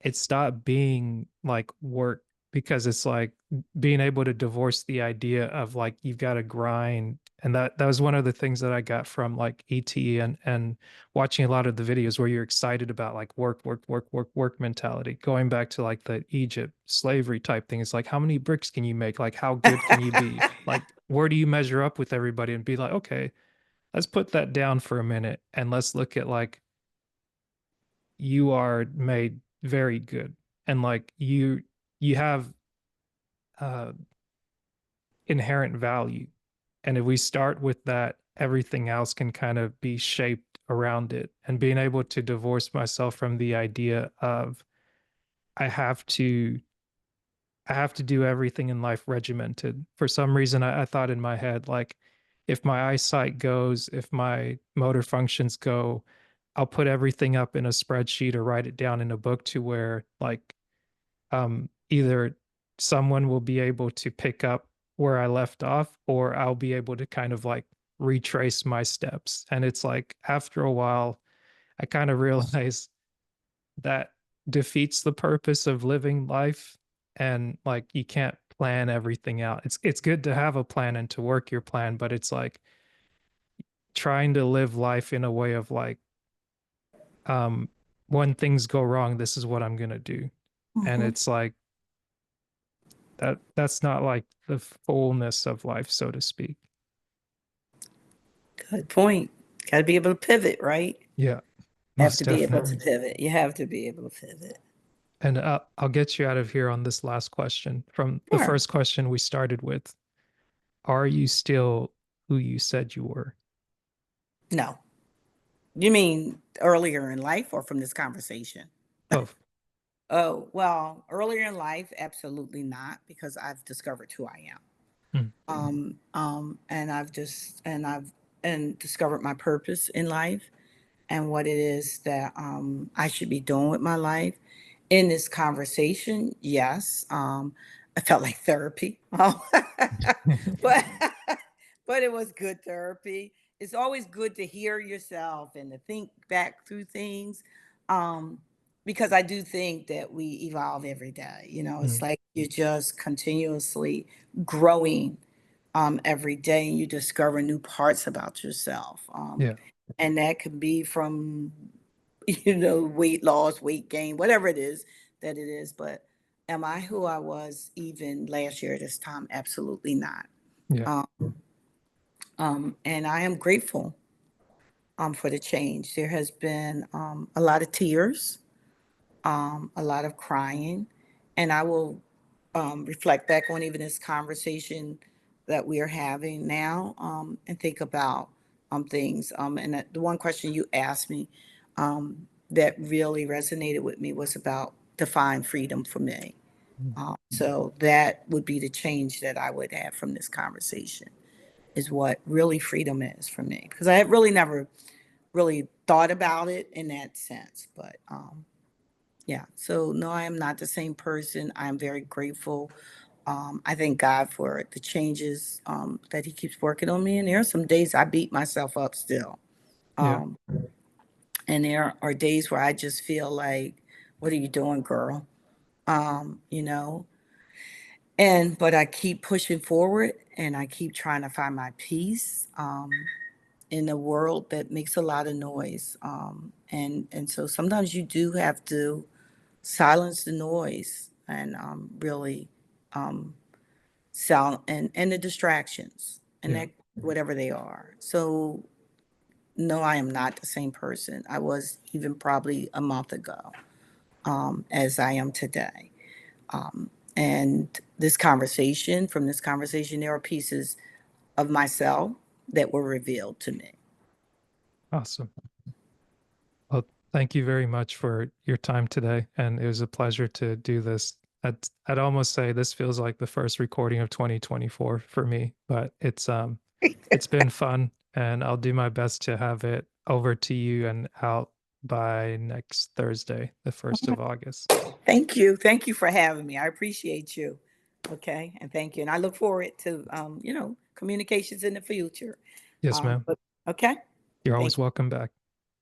[SPEAKER 1] it stopped being like work, because it's like being able to divorce the idea of like you've got to grind. And that was one of the things that I got from like ET and watching a lot of the videos where you're excited about like work mentality, going back to like the Egypt slavery type thing. It's like, how many bricks can you make? Like, how good can you be? Like, where do you measure up with everybody? And be like, okay, let's put that down for a minute and let's look at like you are made very good, and like you have uh inherent value. And if we start with that, everything else can kind of be shaped around it. And being able to divorce myself from the idea of i have to I have to do everything in life regimented. For some reason, I thought in my head, like, if my eyesight goes, if my motor functions go, I'll put everything up in a spreadsheet or write it down in a book to where, like, either someone will be able to pick up where I left off, or I'll be able to kind of like retrace my steps. And it's like, after a while, I kind of realized that defeats the purpose of living life. And like you can't plan everything out. It's good to have a plan and to work your plan, but it's like trying to live life in a way of like, um when things go wrong, this is what I'm going to do. And
[SPEAKER 2] Mhm.
[SPEAKER 1] it's like that's not like the fullness of life, so to speak.
[SPEAKER 2] Good point. Got to be able to pivot, right?
[SPEAKER 1] Yeah,
[SPEAKER 2] Have
[SPEAKER 1] most
[SPEAKER 2] to be able to
[SPEAKER 1] definitely.
[SPEAKER 2] pivot. You have to be able to pivot.
[SPEAKER 1] And I'll get you out of here on this last question. From the
[SPEAKER 2] Sure.
[SPEAKER 1] first question we started with, are you still who you said you were?
[SPEAKER 2] No. You mean earlier in life or from this conversation?
[SPEAKER 1] Both.
[SPEAKER 2] Oh, well, earlier in life, absolutely not, because I've discovered who I am.
[SPEAKER 1] Mm,
[SPEAKER 2] And I've just and discovered my purpose in life and what it is that I should be doing with my life. In this conversation, yes, I felt like therapy, but but it was good therapy. It's always good to hear yourself and to think back through things, um, because I do think that we evolve every day. You know, it's
[SPEAKER 1] mm,
[SPEAKER 2] like you're just continuously growing every day, and you discover new parts about yourself.
[SPEAKER 1] yeah,
[SPEAKER 2] And that could be from, you know, weight loss, weight gain, whatever it is that it is. But am I who I was even last year at this time? Absolutely not.
[SPEAKER 1] yeah,
[SPEAKER 2] Um, and I am grateful for the change. There has been a lot of tears, a lot of crying, and I will reflect back on even this conversation that we are having now, and think about things. And the one question you asked me that really resonated with me was about define freedom for me.
[SPEAKER 1] mm,
[SPEAKER 2] So that would be the change that I would have from this conversation, is what really freedom is for me, because I had really never really thought about it in that sense. But yeah, so no, I am not the same person. I'm very grateful. I thank God for the changes that He keeps working on me. And there are some days I beat myself up still.
[SPEAKER 1] yeah,
[SPEAKER 2] Um, and there are days where I just feel like, what are you doing, girl? You know, but I keep pushing forward and I keep trying to find my peace in a world that makes a lot of noise. And so sometimes you do have to silence the noise and really um, sound and the distractions. And
[SPEAKER 1] yeah,
[SPEAKER 2] that whatever they are. So no, I am not the same person I was even probably a month ago, as I am today. And from this conversation, there are pieces of myself that were revealed to me.
[SPEAKER 1] Awesome. Well, thank you very much for your time today, and it was a pleasure to do this. I'd almost say this feels like the first recording of 2024 for me, but it's been fun, and I'll do my best to have it over to you and out by next Thursday, the 1st of August.
[SPEAKER 2] Thank you. Thank you for having me. I appreciate you. Okay. And thank you. And I look forward to, communications in the future.
[SPEAKER 1] Yes, ma'am.
[SPEAKER 2] But okay.
[SPEAKER 1] You're
[SPEAKER 2] Thank
[SPEAKER 1] always welcome back.